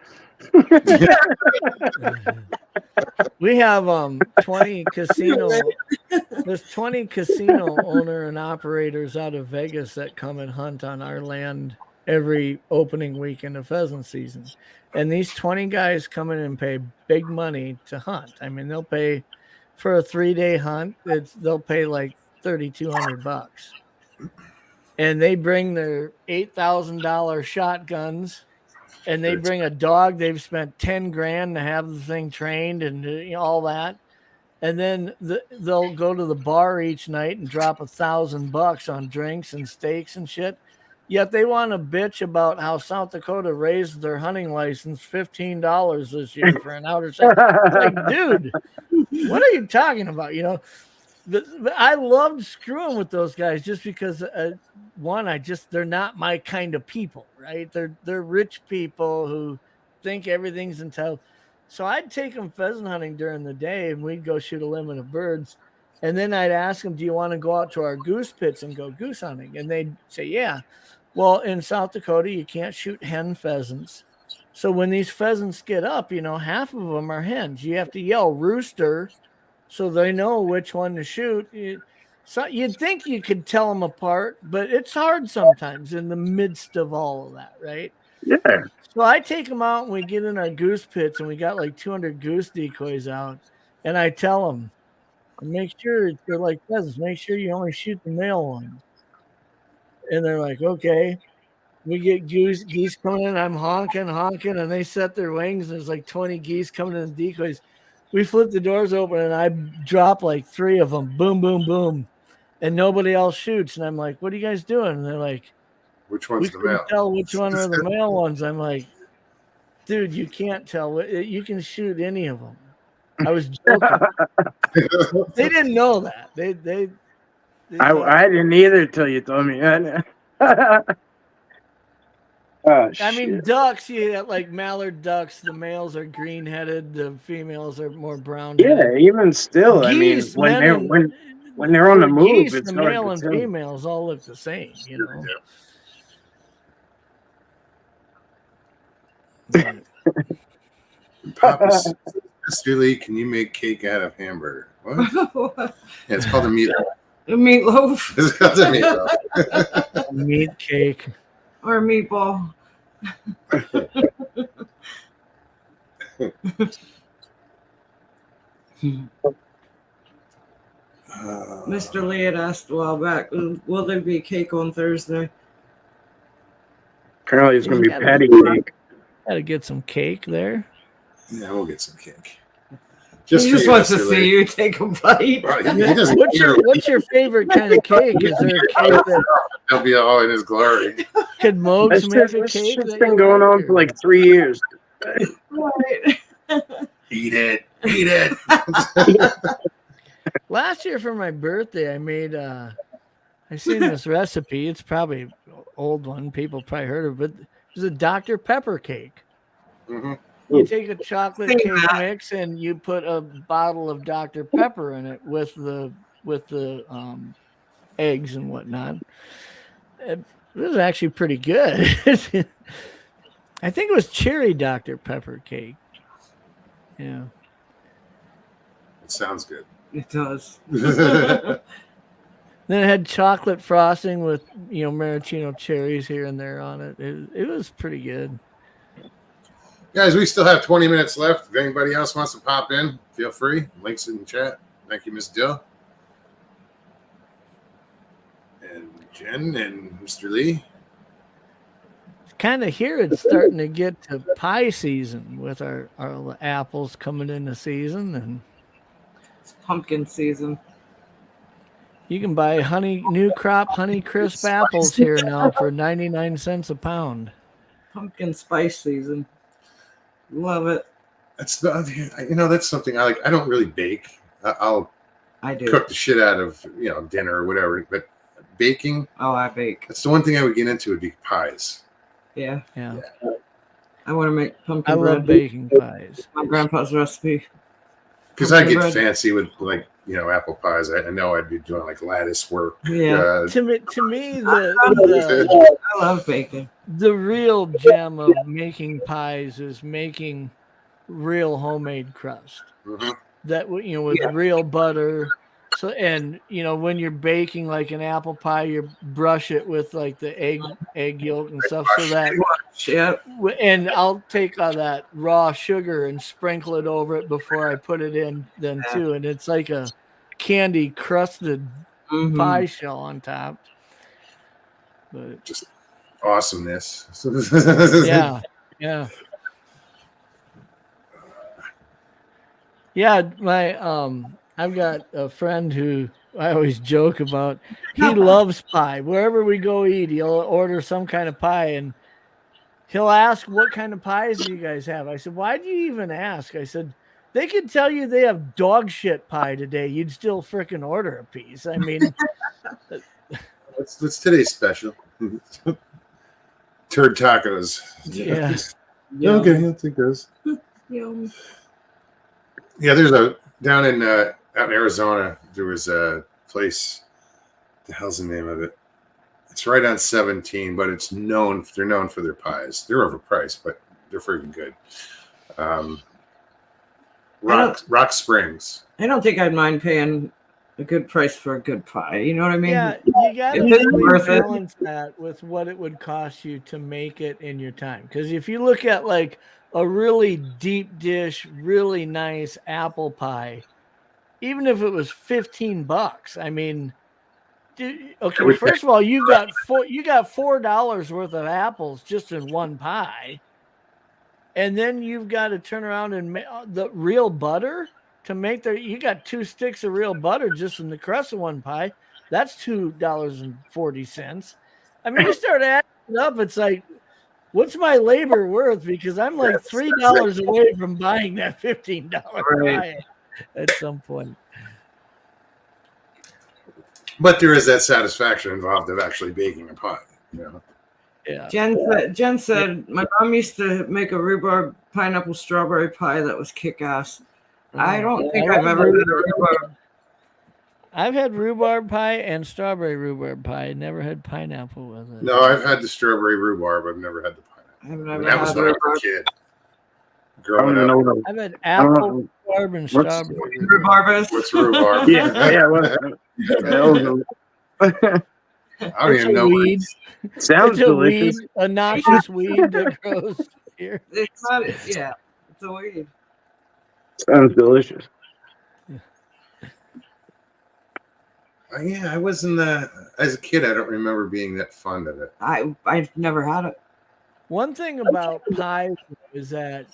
We have 20 casino. There's 20 casino owner and operators out of Vegas that come and hunt on our land every opening weekend of pheasant season. And these 20 guys come in and pay big money to hunt. I mean, they'll pay for a 3-day hunt. They'll pay like $3,200, and they bring their $8,000 shotguns, and they bring a dog. They've spent $10,000 to have the thing trained and all that, and then they'll go to the bar each night and drop $1,000 on drinks and steaks and shit. Yet they want to bitch about how South Dakota raised their hunting license $15 this year for an outer state. It's like, dude, what are you talking about? I loved screwing with those guys just because they're not my kind of people, right? They're rich people who think everything's entitled. So I'd take them pheasant hunting during the day, and we'd go shoot a limit of birds. And then I'd ask them, do you want to go out to our goose pits and go goose hunting? And they'd say, yeah. Well, in South Dakota, you can't shoot hen pheasants. So when these pheasants get up, half of them are hens. You have to yell rooster so they know which one to shoot. So you'd think you could tell them apart, but it's hard sometimes in the midst of all of that, right? Yeah. So I take them out and we get in our goose pits, and we got like 200 goose decoys out. And I tell them, make sure they're like pheasants. Make sure you only shoot the male ones. And they're like, okay. We get geese coming in. I'm honking, and they set their wings. There's like 20 geese coming in the decoys. We flip the doors open, and I drop like 3 of them. Boom, boom, boom. And nobody else shoots. And I'm like, what are you guys doing? And they're like, which one's the male? Tell which one are the male ones. I'm like, dude, you can't tell. You can shoot any of them. I was joking. They didn't know that. I didn't either till you told me. I mean, ducks, like mallard ducks, the males are green-headed, the females are more brown-headed. Yeah, even still, geese, when they're on the move, geese, it's the hard male to and tell. females all look the same, Yeah. Papa Mr. Lee, can you make cake out of hamburger? What? Yeah, it's called a meatloaf. A meatloaf. It's called a meatloaf. Meat cake. Or a meatball. Mr. Lee had asked a while back, will there be cake on Thursday? Apparently it's going to be patty cake. Gotta get some cake there. Yeah, we'll get some cake. He for just you, wants to Mr. see Lee. you take a bite. Well, he doesn't What's your favorite kind of cake? Is there a cake that He'll be all in his glory. could Mogs This make a this cake? shit's that been you going like, on or- for like 3 years. Right. Eat it. Eat it. Last year for my birthday, I made I seen this recipe. It's probably an old one. People probably heard of it. But it's a Dr. Pepper cake. Mm-hmm. You take a chocolate Sing cake that. mix and you put a bottle of Dr. Pepper in it with the eggs and whatnot. It was actually pretty good. I think it was cherry Dr. Pepper cake. Yeah. It sounds good. It does. Then it had chocolate frosting with maraschino cherries here and there on it. It was pretty good. Guys, we still have 20 minutes left. If anybody else wants to pop in, feel free. Links in the chat. Thank you, Miss Dill. And Jen and Mr. Lee. Kind of here it's starting to get to pie season with our apples coming into season, and It's pumpkin season. you can buy new crop honey crisp apples here now for 99 cents a pound. Pumpkin spice season. Love it. That's something I like. I don't really bake. I'll I do. cook the shit out of dinner or whatever. But baking, Oh, I bake. that's the one thing I would get into would be pies. Yeah. Yeah. I want to make pumpkin I bread. love baking pies. My grandpa's recipe. Because I get Bread. fancy with apple pies. I know I'd be doing like lattice work. Yeah. To me, I love baking. the real gem of making pies is making real homemade crust. Mhm. That with real butter. So when you're baking like an apple pie, you brush it with like the egg yolk and stuff, so that Yeah. and I'll take that raw sugar and sprinkle it over it before I put it in then too, and it's like a candy crusted Mhm. pie shell on top. But Just awesomeness. yeah. My I've got a friend who I always joke about. He loves pie. Wherever we go eat, he'll order some kind of pie, and he'll ask, "What kind of pies do you guys have?" I said, "Why do you even ask?" I said, "They could tell you they have dog shit pie today. You'd still freaking order a piece." I mean, What's today's special? Turd tacos. yeah. Okay, I'll take those. Yum. Yeah, there's down in Arizona. There was a place. The hell's the name of it? It's right on 17, but they're known for their pies. They're overpriced, but they're freaking good. Rock Springs. I don't think I'd mind paying a good price for a good pie. You know what I mean? Yeah, you got to If it's really worth it. balance that with what it would cost you to make it in your time. Because if you look at like a really deep dish, really nice apple pie, even if it was $15, I mean, okay. First of all, you got $4 worth of apples just in one pie, and then you've got to turn around and make the real butter. To make you got 2 sticks of real butter just in the crust of one pie. That's $2.40. I mean, you start adding it up, it's like, what's my labor worth? Because I'm like $3 away from buying that $15 pie at some point. But there is that satisfaction involved of actually baking a pie. Yeah. Jen said my mom used to make a rhubarb pineapple strawberry pie that was kick-ass. I don't think I've ever had a rhubarb. I've had rhubarb pie and strawberry rhubarb pie. Never had pineapple with it. No, I've had the strawberry rhubarb. I've never had the pineapple. That was when I was a kid. Growing up. I've had apple, rhubarb, and strawberry. Rhubarb is? What's rhubarb? Yeah. I don't even know. Weed. Sounds delicious. A noxious weed that grows here. It's not. Yeah, it's a weed. Sounds delicious. Yeah, I wasn't as a kid. I don't remember being that fond of it. I've never had it. One thing about pie is that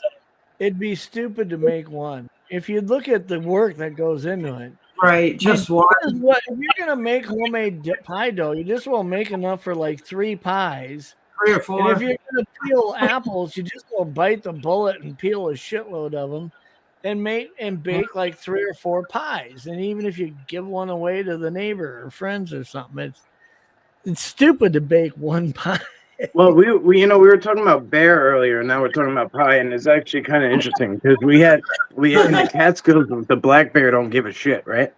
it'd be stupid to make one. If you look at the work that goes into it, Right, just one. if you're gonna make homemade pie dough, you just will make enough for like 3 pies. 3 or And 4. if you're gonna peel apples, you just will bite the bullet and peel a shitload of them, and bake like 3 or 4 pies. And even if you give one away to the neighbor or friends or something, it's stupid to bake one pie. Well, we were talking about bear earlier, and now we're talking about pie, and it's actually kind of interesting because we had in the Catskills, the black bear don't give a shit, right?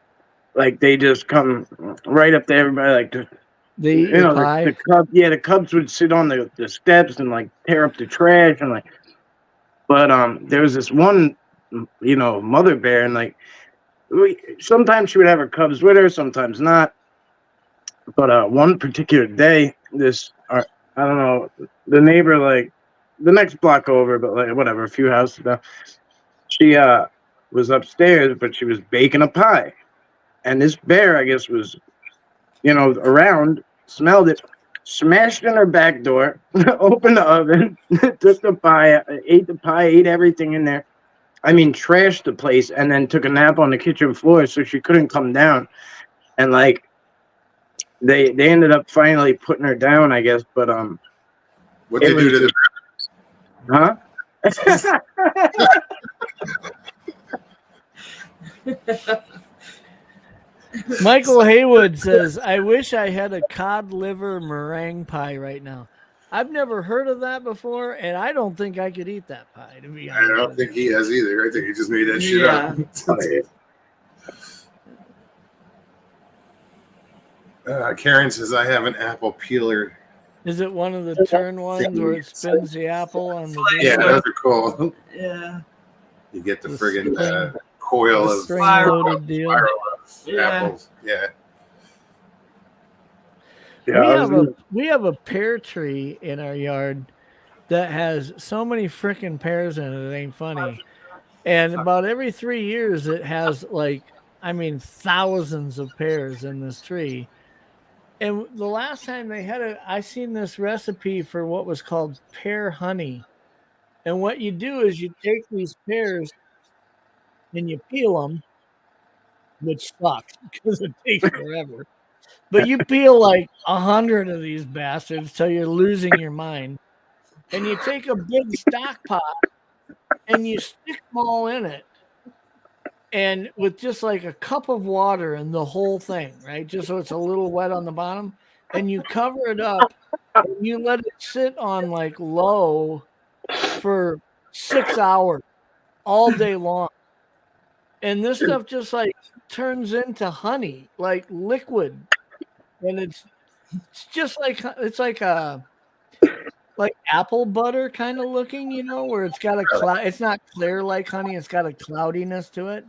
Like they just come right up to everybody, like they eat your pie. The cubs would sit on the steps and like tear up the trash and like. But there was this one, mother bear, and like sometimes she would have her cubs with her, sometimes not. But one particular day, I don't know, the neighbor, like the next block over, but like whatever, a few houses down, she was upstairs, but she was baking a pie. And this bear, I guess, was, around, smelled it, smashed in her back door, opened the oven, took the pie, ate everything in there. I mean, trashed the place, and then took a nap on the kitchen floor so she couldn't come down. And like, they ended up finally putting her down, I guess. But what they do to the huh? Michael Haywood says, I wish I had a cod liver meringue pie right now. I've never heard of that before, and I don't think I could eat that pie, to be honest. I don't think he has either. I think he just made that shit up. Karen says, I have an apple peeler. Is it one of the turn ones where it spins the apple on the Yeah, those are cool. Yeah. You get the friggin' coil of spring-loaded deal. Apples. Yeah. We have a pear tree in our yard that has so many freaking pears in it, it ain't funny. And about every 3 years, it has thousands of pears in this tree. And the last time they had it, I seen this recipe for what was called pear honey. And what you do is you take these pears and you peel them, which sucks because it takes forever. But you peel like 100 of these bastards till you're losing your mind. And you take a big stock pot and you stick them all in it. And with just like a cup of water and the whole thing, right? Just so it's a little wet on the bottom. And you cover it up and you let it sit on like low for 6 hours all day long. And this stuff just like turns into honey, like liquid. And it's just like apple butter kind of looking, where it's got it's not clear like honey, it's got a cloudiness to it.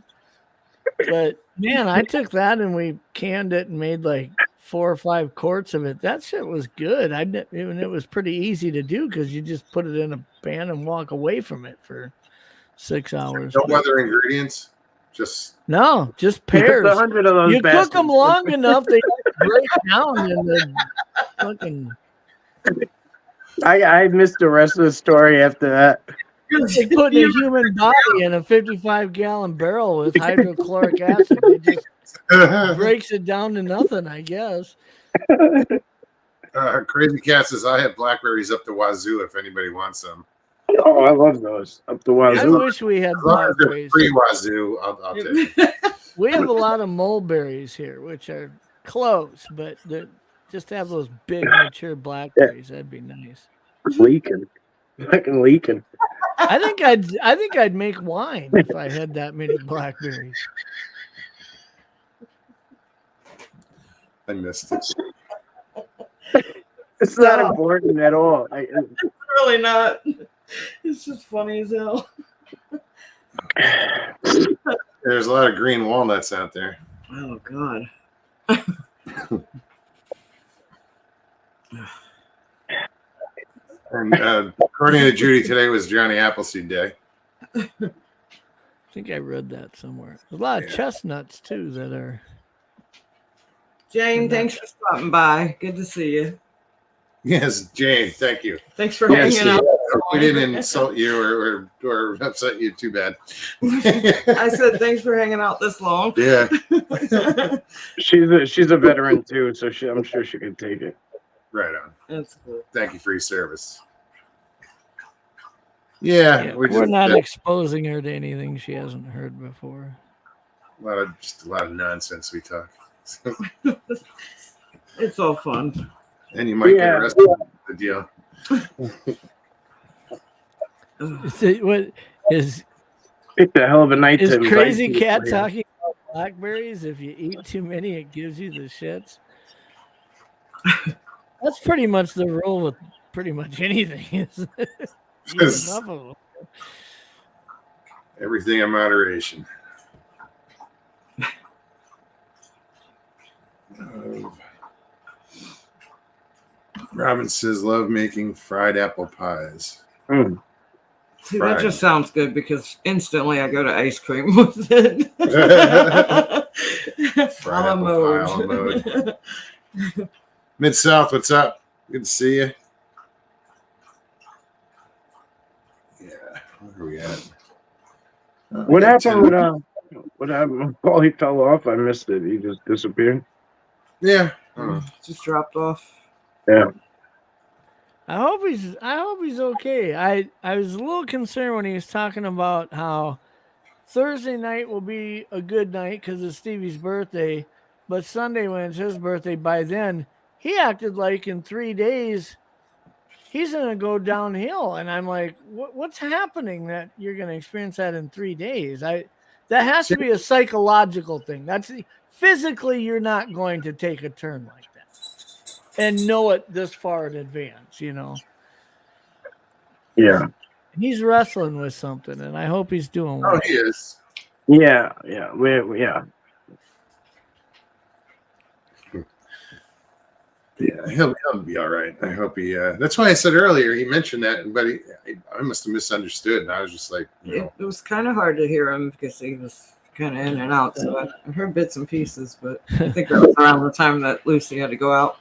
But man, I took that and we canned it and made like 4 or 5 quarts of it. That shit was good. And it was pretty easy to do because you just put it in a pan and walk away from it for 6 hours. No other ingredients? Just pears. 100 of those you bastards. Cook them long enough, they break down in the fucking. I missed the rest of the story after that. They put a human body in a 55-gallon barrel with hydrochloric acid. It just breaks it down to nothing, I guess. Crazy Cat says, I have blackberries up the wazoo if anybody wants them. Oh, I love those. Up the wazoo. I wish we had blackberries. Free wazoo, I'll take it. We have a lot of mulberries here, which are close, but just to have those big mature blackberries, that'd be nice. Fucking leaking. I think I'd make wine if I had that many blackberries. I missed it. It's not important at all. It's really not. It's just funny as hell. There's a lot of green walnuts out there. Oh God. And according to Judy, today was Johnny Appleseed Day. I think I read that somewhere. There's a lot of chestnuts too that are. Jane, thanks for stopping by. Good to see you. Yes, Jane. Thank you. Thanks for hanging out. We didn't insult you or upset you too bad. I said thanks for hanging out this long. Yeah. She's a veteran too, so I'm sure she could take it. Right on. That's cool. Thank you for your service. Yeah, we're not exposing her to anything she hasn't heard before. A lot of nonsense we talk. It's all fun. And you might get arrested with the deal. What is? It's a hell of a night. Is Crazy Cat talking about blackberries? If you eat too many, it gives you the shits. That's pretty much the rule with pretty much anything. Enough of them. Everything in moderation. Robin says, love making fried apple pies. See, that just sounds good because instantly I go to ice cream with it. Fried apple mode. Mid-South, what's up? Good to see you. Yeah, where are we at? What happened with what happened? Oh, he fell off. I missed it. He just disappeared. Yeah. Just dropped off. Yeah. I hope he's okay. I was a little concerned when he was talking about how Thursday night will be a good night because it's Stevie's birthday, but Sunday when it's his birthday, by then he acted like in 3 days he's gonna go downhill, and I'm like, what's happening that you're gonna experience that in 3 days? That has to be a psychological thing. That's physically you're not going to take a turn like that and know it this far in advance, you know. Yeah. He's wrestling with something, and I hope he's doing well. Oh, he is. Yeah. Yeah, he'll be all right. I hope he. That's why I said earlier he mentioned that, but I must have misunderstood, and I was just like, It was kind of hard to hear him because he was kind of in and out. So I heard bits and pieces, but I think that was around the time that Lucy had to go out.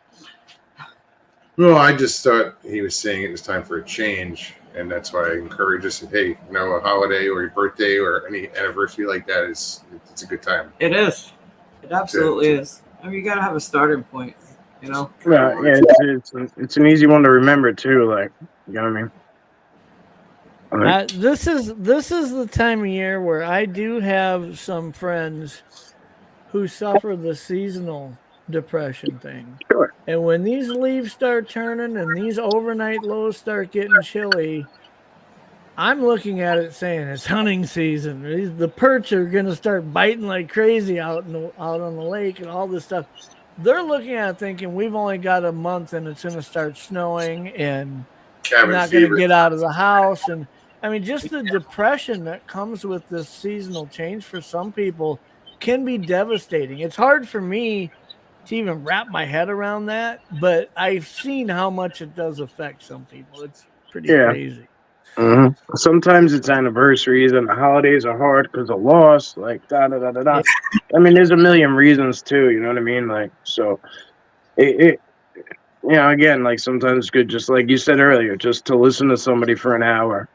Well, I just thought he was saying it was time for a change, and that's why I encourage us. Hey, a holiday or your birthday or any anniversary like that it's a good time. It is. It absolutely is. I mean, you got to have a starting point, you know. Yeah, it's an easy one to remember too. Like, you know what I mean? This is the time of year where I do have some friends who suffer the seasonal depression thing. Sure. And when these leaves start turning and these overnight lows start getting chilly, I'm looking at it saying it's hunting season. The perch are going to start biting like crazy out on the lake and all this stuff. They're looking at it thinking we've only got a month and it's going to start snowing and we're not going to get out of the house. And I mean, just the depression that comes with this seasonal change for some people can be devastating. It's hard for me to even wrap my head around that, but I've seen how much it does affect some people. It's pretty crazy. Mm-hmm. Sometimes it's anniversaries and the holidays are hard because of loss, like da-da-da-da-da. I mean, there's a million reasons too, you know what I mean? Like, so again, like sometimes it's good, just like you said earlier, just to listen to somebody for an hour,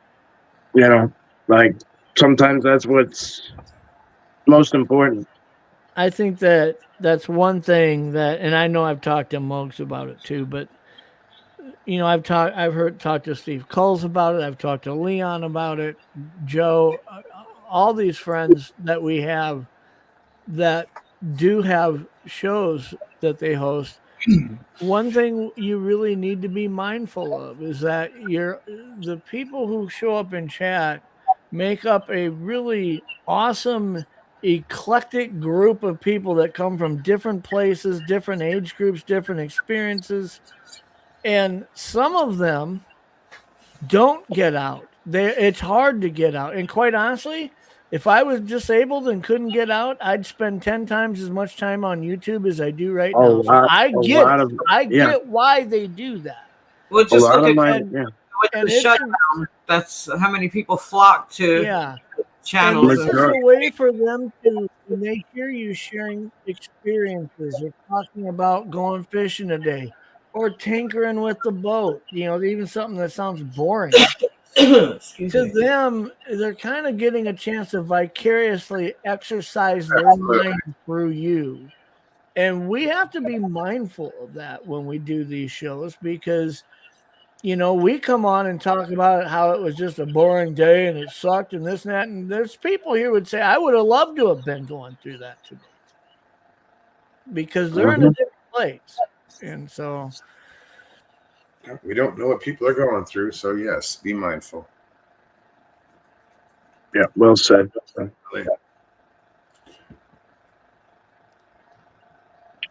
like sometimes that's what's most important. I think that's one thing that, and I know I've talked to Mokes about it too, but I've talked to Steve Coles about it. I've talked to Leon about it, Joe, all these friends that we have that do have shows that they host. One thing you really need to be mindful of is that the people who show up in chat make up a really awesome eclectic group of people that come from different places, different age groups, different experiences, and some of them don't get out. It's hard to get out, and quite honestly, if I was disabled and couldn't get out, I'd spend 10 times as much time on YouTube as I do right now. So I get why they do that. Well, just look at the shutdown. That's how many people flock to channels. And this is a way for them to, when they hear you sharing experiences or talking about going fishing today, or tinkering with the boat. Even something that sounds boring. Excuse To me. them, they're kind of getting a chance to vicariously exercise their mind through you. And we have to be mindful of that when we do these shows because, we come on and talk about how it was just a boring day and it sucked and this and that. And there's people here would say, I would have loved to have been going through that today because they're in a different place. And so we don't know what people are going through. So, yes, be mindful. Yeah, well said.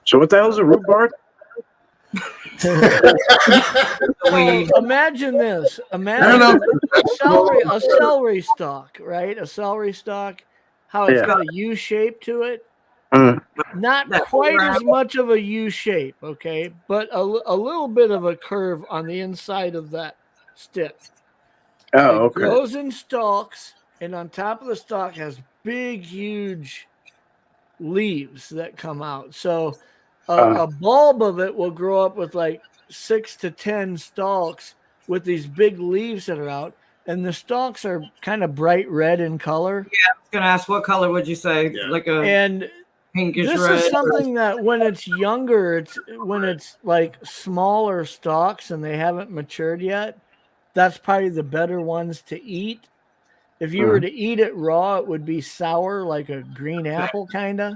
So what the hell's a rhubarb? Imagine this. Imagine a celery stalk, right? A celery stalk, how it's got a U shape to it. Not quite as much of a U shape, okay, but a little bit of a curve on the inside of that stick. Oh, it grows in stalks, and on top of the stalk has big, huge leaves that come out. So a bulb of it will grow up with like 6 to 10 stalks with these big leaves that are out, and the stalks are kind of bright red in color. Yeah, I was gonna ask, what color would you say? Yeah. Like a And pinkish this red? is something that when it's younger, when it's like smaller stalks and they haven't matured yet, that's probably the better ones to eat. If you were to eat it raw, it would be sour, like a green apple kind of.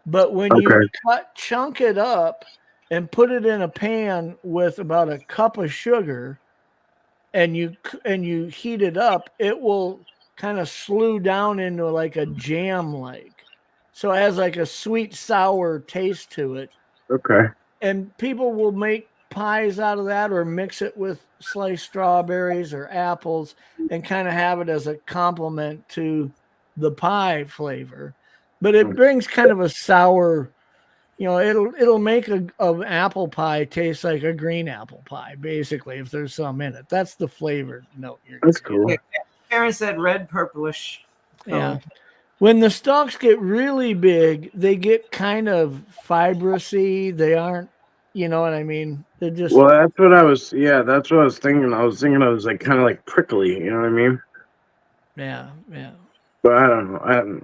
But when you chunk it up and put it in a pan with about a cup of sugar, and you heat it up, it will kind of slew down into like a jam like. So it has like a sweet sour taste to it. Okay. And people will make pies out of that or mix it with sliced strawberries or apples and kind of have it as a complement to the pie flavor. But it brings kind of a sour, it'll make an apple pie taste like a green apple pie, basically, if there's some in it. That's the flavor note you're That's cool. Karen said red purplish. Yeah. When the stalks get really big, they get kind of fibrous-y. They aren't, you know what I mean? They're just. Well, that's what I was thinking. I was thinking it was like kind of like prickly, you know what I mean? Yeah. But I don't know.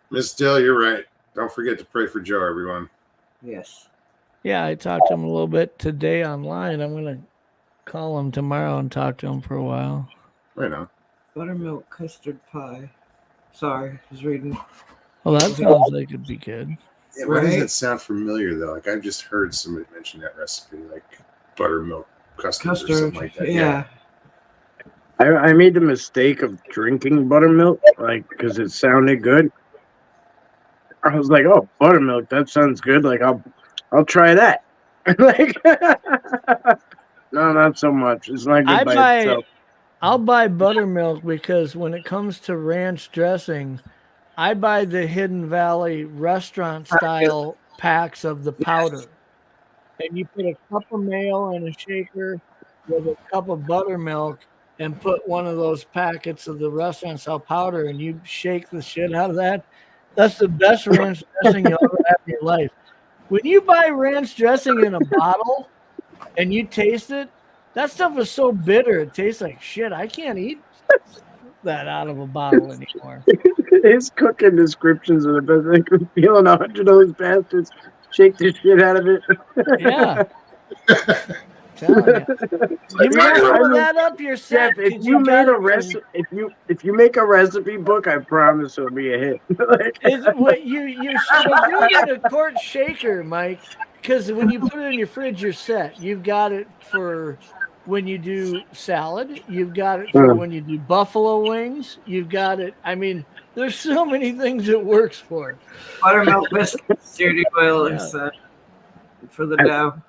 Miss Dill, you're right. Don't forget to pray for Joe, everyone. Yes. Yeah, I talked to him a little bit today online. I'm going to call him tomorrow and talk to him for a while. Right on. Buttermilk custard pie. Sorry, I was reading. Well, that sounds like it'd be good. Yeah, why does it sound familiar, though? Like, I've just heard somebody mention that recipe, like buttermilk custard or something like that. Yeah. I made the mistake of drinking buttermilk, like, because it sounded good. I was like, oh, buttermilk, that sounds good. Like, I'll try that. Like, no, not so much. It's not good by itself. I'll buy buttermilk because when it comes to ranch dressing, I buy the Hidden Valley restaurant style packs of the powder. And you put a cup of mayo in a shaker with a cup of buttermilk and put one of those packets of the restaurant style powder and you shake the shit out of that. That's the best ranch dressing you'll ever have in your life. When you buy ranch dressing in a bottle and you taste it, that stuff is so bitter. It tastes like shit. I can't eat that out of a bottle anymore. His cooking descriptions are the best. I could feel 100 of those bastards shake the shit out of it. Yeah. You mess that up, you're set. Jeff, if you make a recipe book, I promise it'll be a hit. What you should be doing in a quart shaker, Mike, because when you put it in your fridge, you're set. You've got it for when you do salad. You've got it for when you do buffalo wings. You've got it. I mean, there's so many things it works for. Buttermilk biscuits, seared oil is for the dough.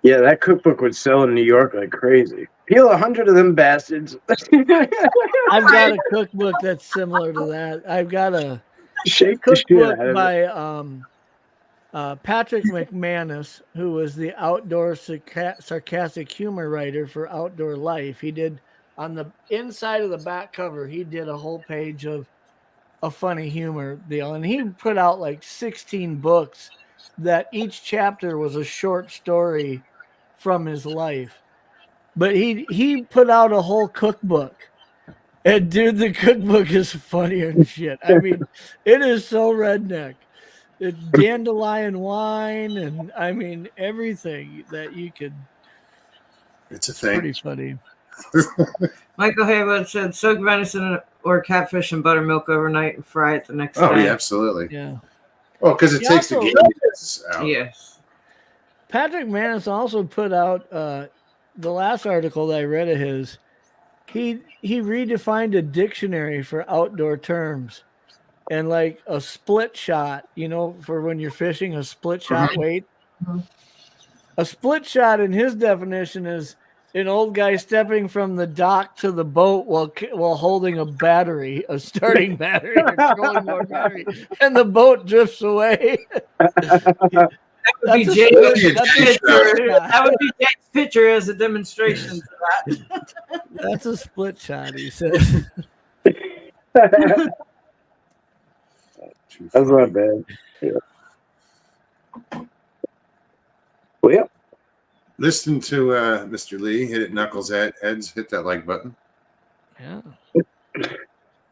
Yeah, that cookbook would sell in New York like crazy. Peel 100 of them bastards. I've got a cookbook that's similar to that. I've got a cookbook by Patrick McManus, who was the outdoor sarcastic humor writer for Outdoor Life. He did, on the inside of the back cover, he did a whole page of a funny humor deal. And he put out like 16 books that each chapter was a short story from his life. But he put out a whole cookbook. And dude, the cookbook is funnier than shit. I mean, it is so redneck. It's dandelion wine and I mean everything that you could. It's a thing. Pretty funny. Michael Haywood said, soak venison or catfish in buttermilk overnight and fry it the next day. Oh, yeah, absolutely. Yeah. Well, because it takes the gaminess out. Yes. Patrick Manis also put out the last article that I read of his. He redefined a dictionary for outdoor terms, and like a split shot, you know, for when you're fishing, a split shot weight. A split shot in his definition is an old guy stepping from the dock to the boat while holding a battery, a starting battery, or trolling motor battery, and the boat drifts away. That would be Jake's picture as a demonstration for that. That's a split shot, he says. That's not bad. Yeah. Well, yeah. Listen to Mr. Lee. Hit it, knuckles at heads. Hit that like button. Yeah. And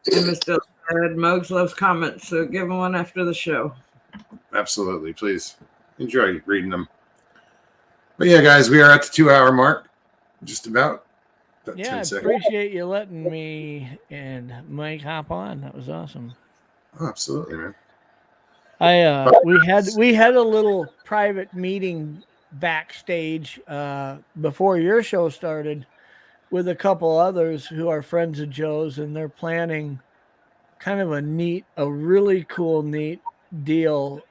Mr. Ed Mogs loves comments, so give him one after the show. Absolutely, please enjoy reading them. But yeah, guys, we are at the 2-hour mark, just about. Yeah, I appreciate you letting me and Mike hop on. That was awesome. Oh, absolutely, man. We had a little private meeting backstage before your show started with a couple others who are friends of Joe's, and they're planning kind of a really cool, neat deal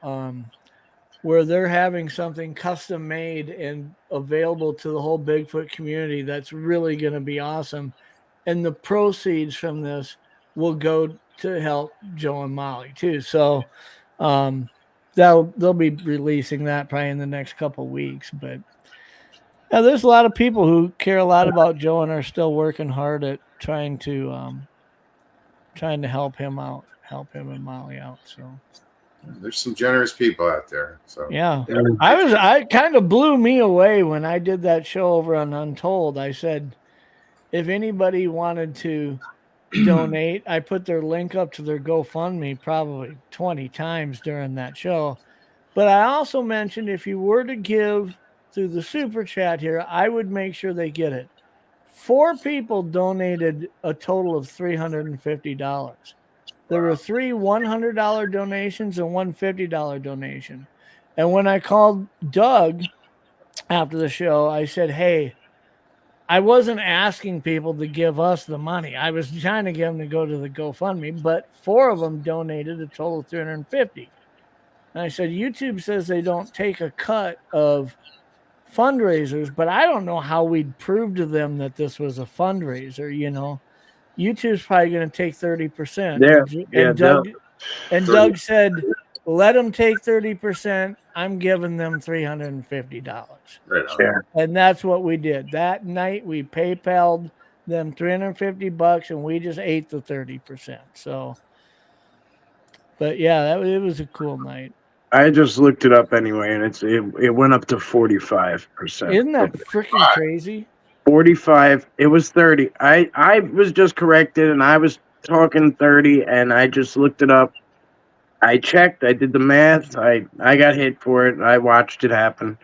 where they're having something custom made and available to the whole Bigfoot community. That's really going to be awesome. And the proceeds from this will go to help Joe and Molly too. So they'll be releasing that probably in the next couple of weeks. But yeah, there's a lot of people who care a lot about Joe and are still working hard at trying to help him and Molly out. So there's some generous people out there. So yeah. I kind of blew me away when I did that show over on Untold. I said, if anybody wanted to donate, I put their link up to their GoFundMe probably 20 times during that show. But I also mentioned if you were to give through the super chat here, I would make sure they get it. 4 people donated a total of $350. There were 3 $100 donations and one $50 donation. And when I called Doug after the show, I said, hey, I wasn't asking people to give us the money. I was trying to get them to go to the GoFundMe, but 4 of them donated a total of $350. And I said, YouTube says they don't take a cut of fundraisers, but I don't know how we'd prove to them that this was a fundraiser, you know. YouTube's probably going to take 30%. Doug said, let them take 30%. I'm giving them $350. Right on. Yeah. And that's what we did. That night we PayPal'd them $350 and we just ate the 30%. So, but yeah, it was a cool night. I just looked it up anyway, and it went up to 45%. Isn't that freaking crazy? 45. It was 30. I was just corrected, and I was talking 30, and I just looked it up. I checked. I did the math. I got hit for it. I watched it happen.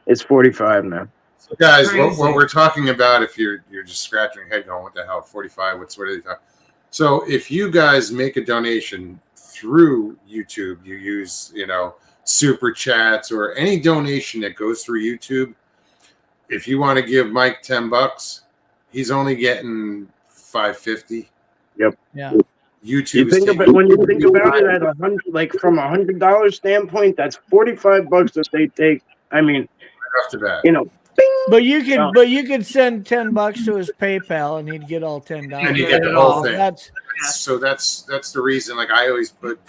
It's 45 now. So guys, what we're talking about, if you're just scratching your head going, what the hell, 45? What are they talking? So if you guys make a donation through YouTube, you use, super chats or any donation that goes through YouTube. If you want to give Mike $10, he's only getting $5.50. When you think about it at from $100 standpoint, that's $45 that they take. I mean, off the bat. But you could send $10 to his PayPal and he'd get all $10. And you get the whole thing. That's the reason. Like I always put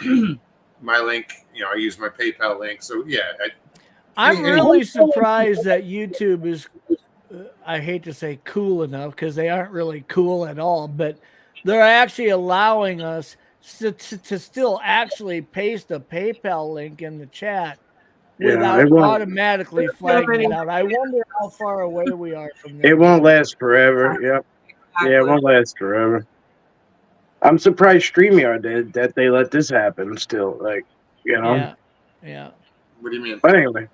my link. I use my PayPal link. So yeah, I'm really surprised that YouTube is. I hate to say cool enough because they aren't really cool at all, but they're actually allowing us to still actually paste a PayPal link in the chat without it won't. automatically flagging it out. I wonder how far away we are from there. It won't last forever. Yep. Yeah, it won't last forever. I'm surprised StreamYard did that they let this happen still. Like, you know. Yeah. Yeah. What do you mean? But anyway.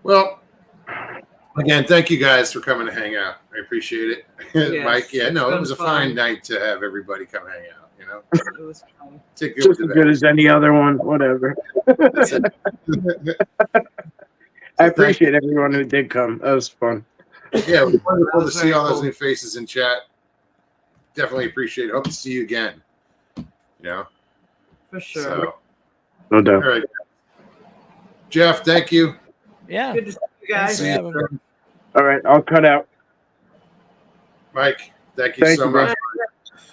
Well, again, thank you guys for coming to hang out. I appreciate it. Yes, Mike, yeah, no, it was a fun. fine night to have everybody come hang out, you know? It was fun. Take good Just to as good that. as any other one, whatever. That's it. I appreciate everyone who did come. That was fun. Yeah, it was wonderful to was see very all those cool. new faces in chat. Definitely appreciate it. Hope to see you again. You know? For sure. So, No all doubt. right. Jeff, thank you. Yeah. Good to see you guys. See you. All right, I'll cut out. Mike, thank you Thank so you, bro. much.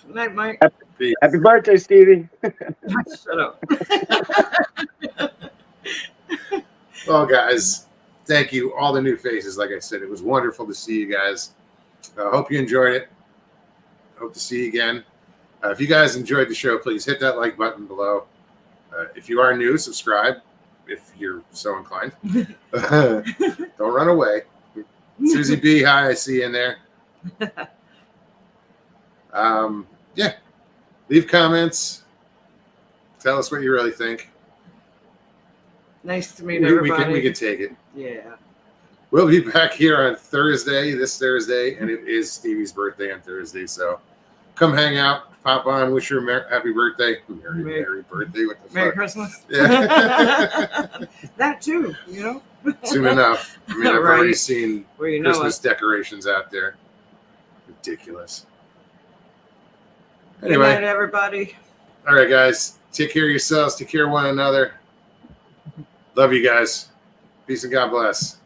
Good night, Mike. Peace. Happy birthday, Stevie. Shut up. Well, guys, thank you. All the new faces, like I said, it was wonderful to see you guys. I hope you enjoyed it. Hope to see you again. If you guys enjoyed the show, please hit that like button below. If you are new, subscribe if you're so inclined. Don't run away. Susie B, hi, I see you in there. Yeah, leave comments. Tell us what you really think. Nice to meet We everybody. can take it. Yeah. We'll be back here on Thursday, this Thursday, and it is Stevie's birthday on Thursday. So come hang out, pop on, wish her a happy birthday. Merry birthday. What the Merry fuck? Christmas. Yeah. That too, you know. Soon enough. I mean, I've Right. already seen Well, you know Christmas it. decorations out there. Ridiculous. Good night, Anyway, everybody. all right, guys. Take care of yourselves. Take care of one another. Love you guys. Peace and God bless.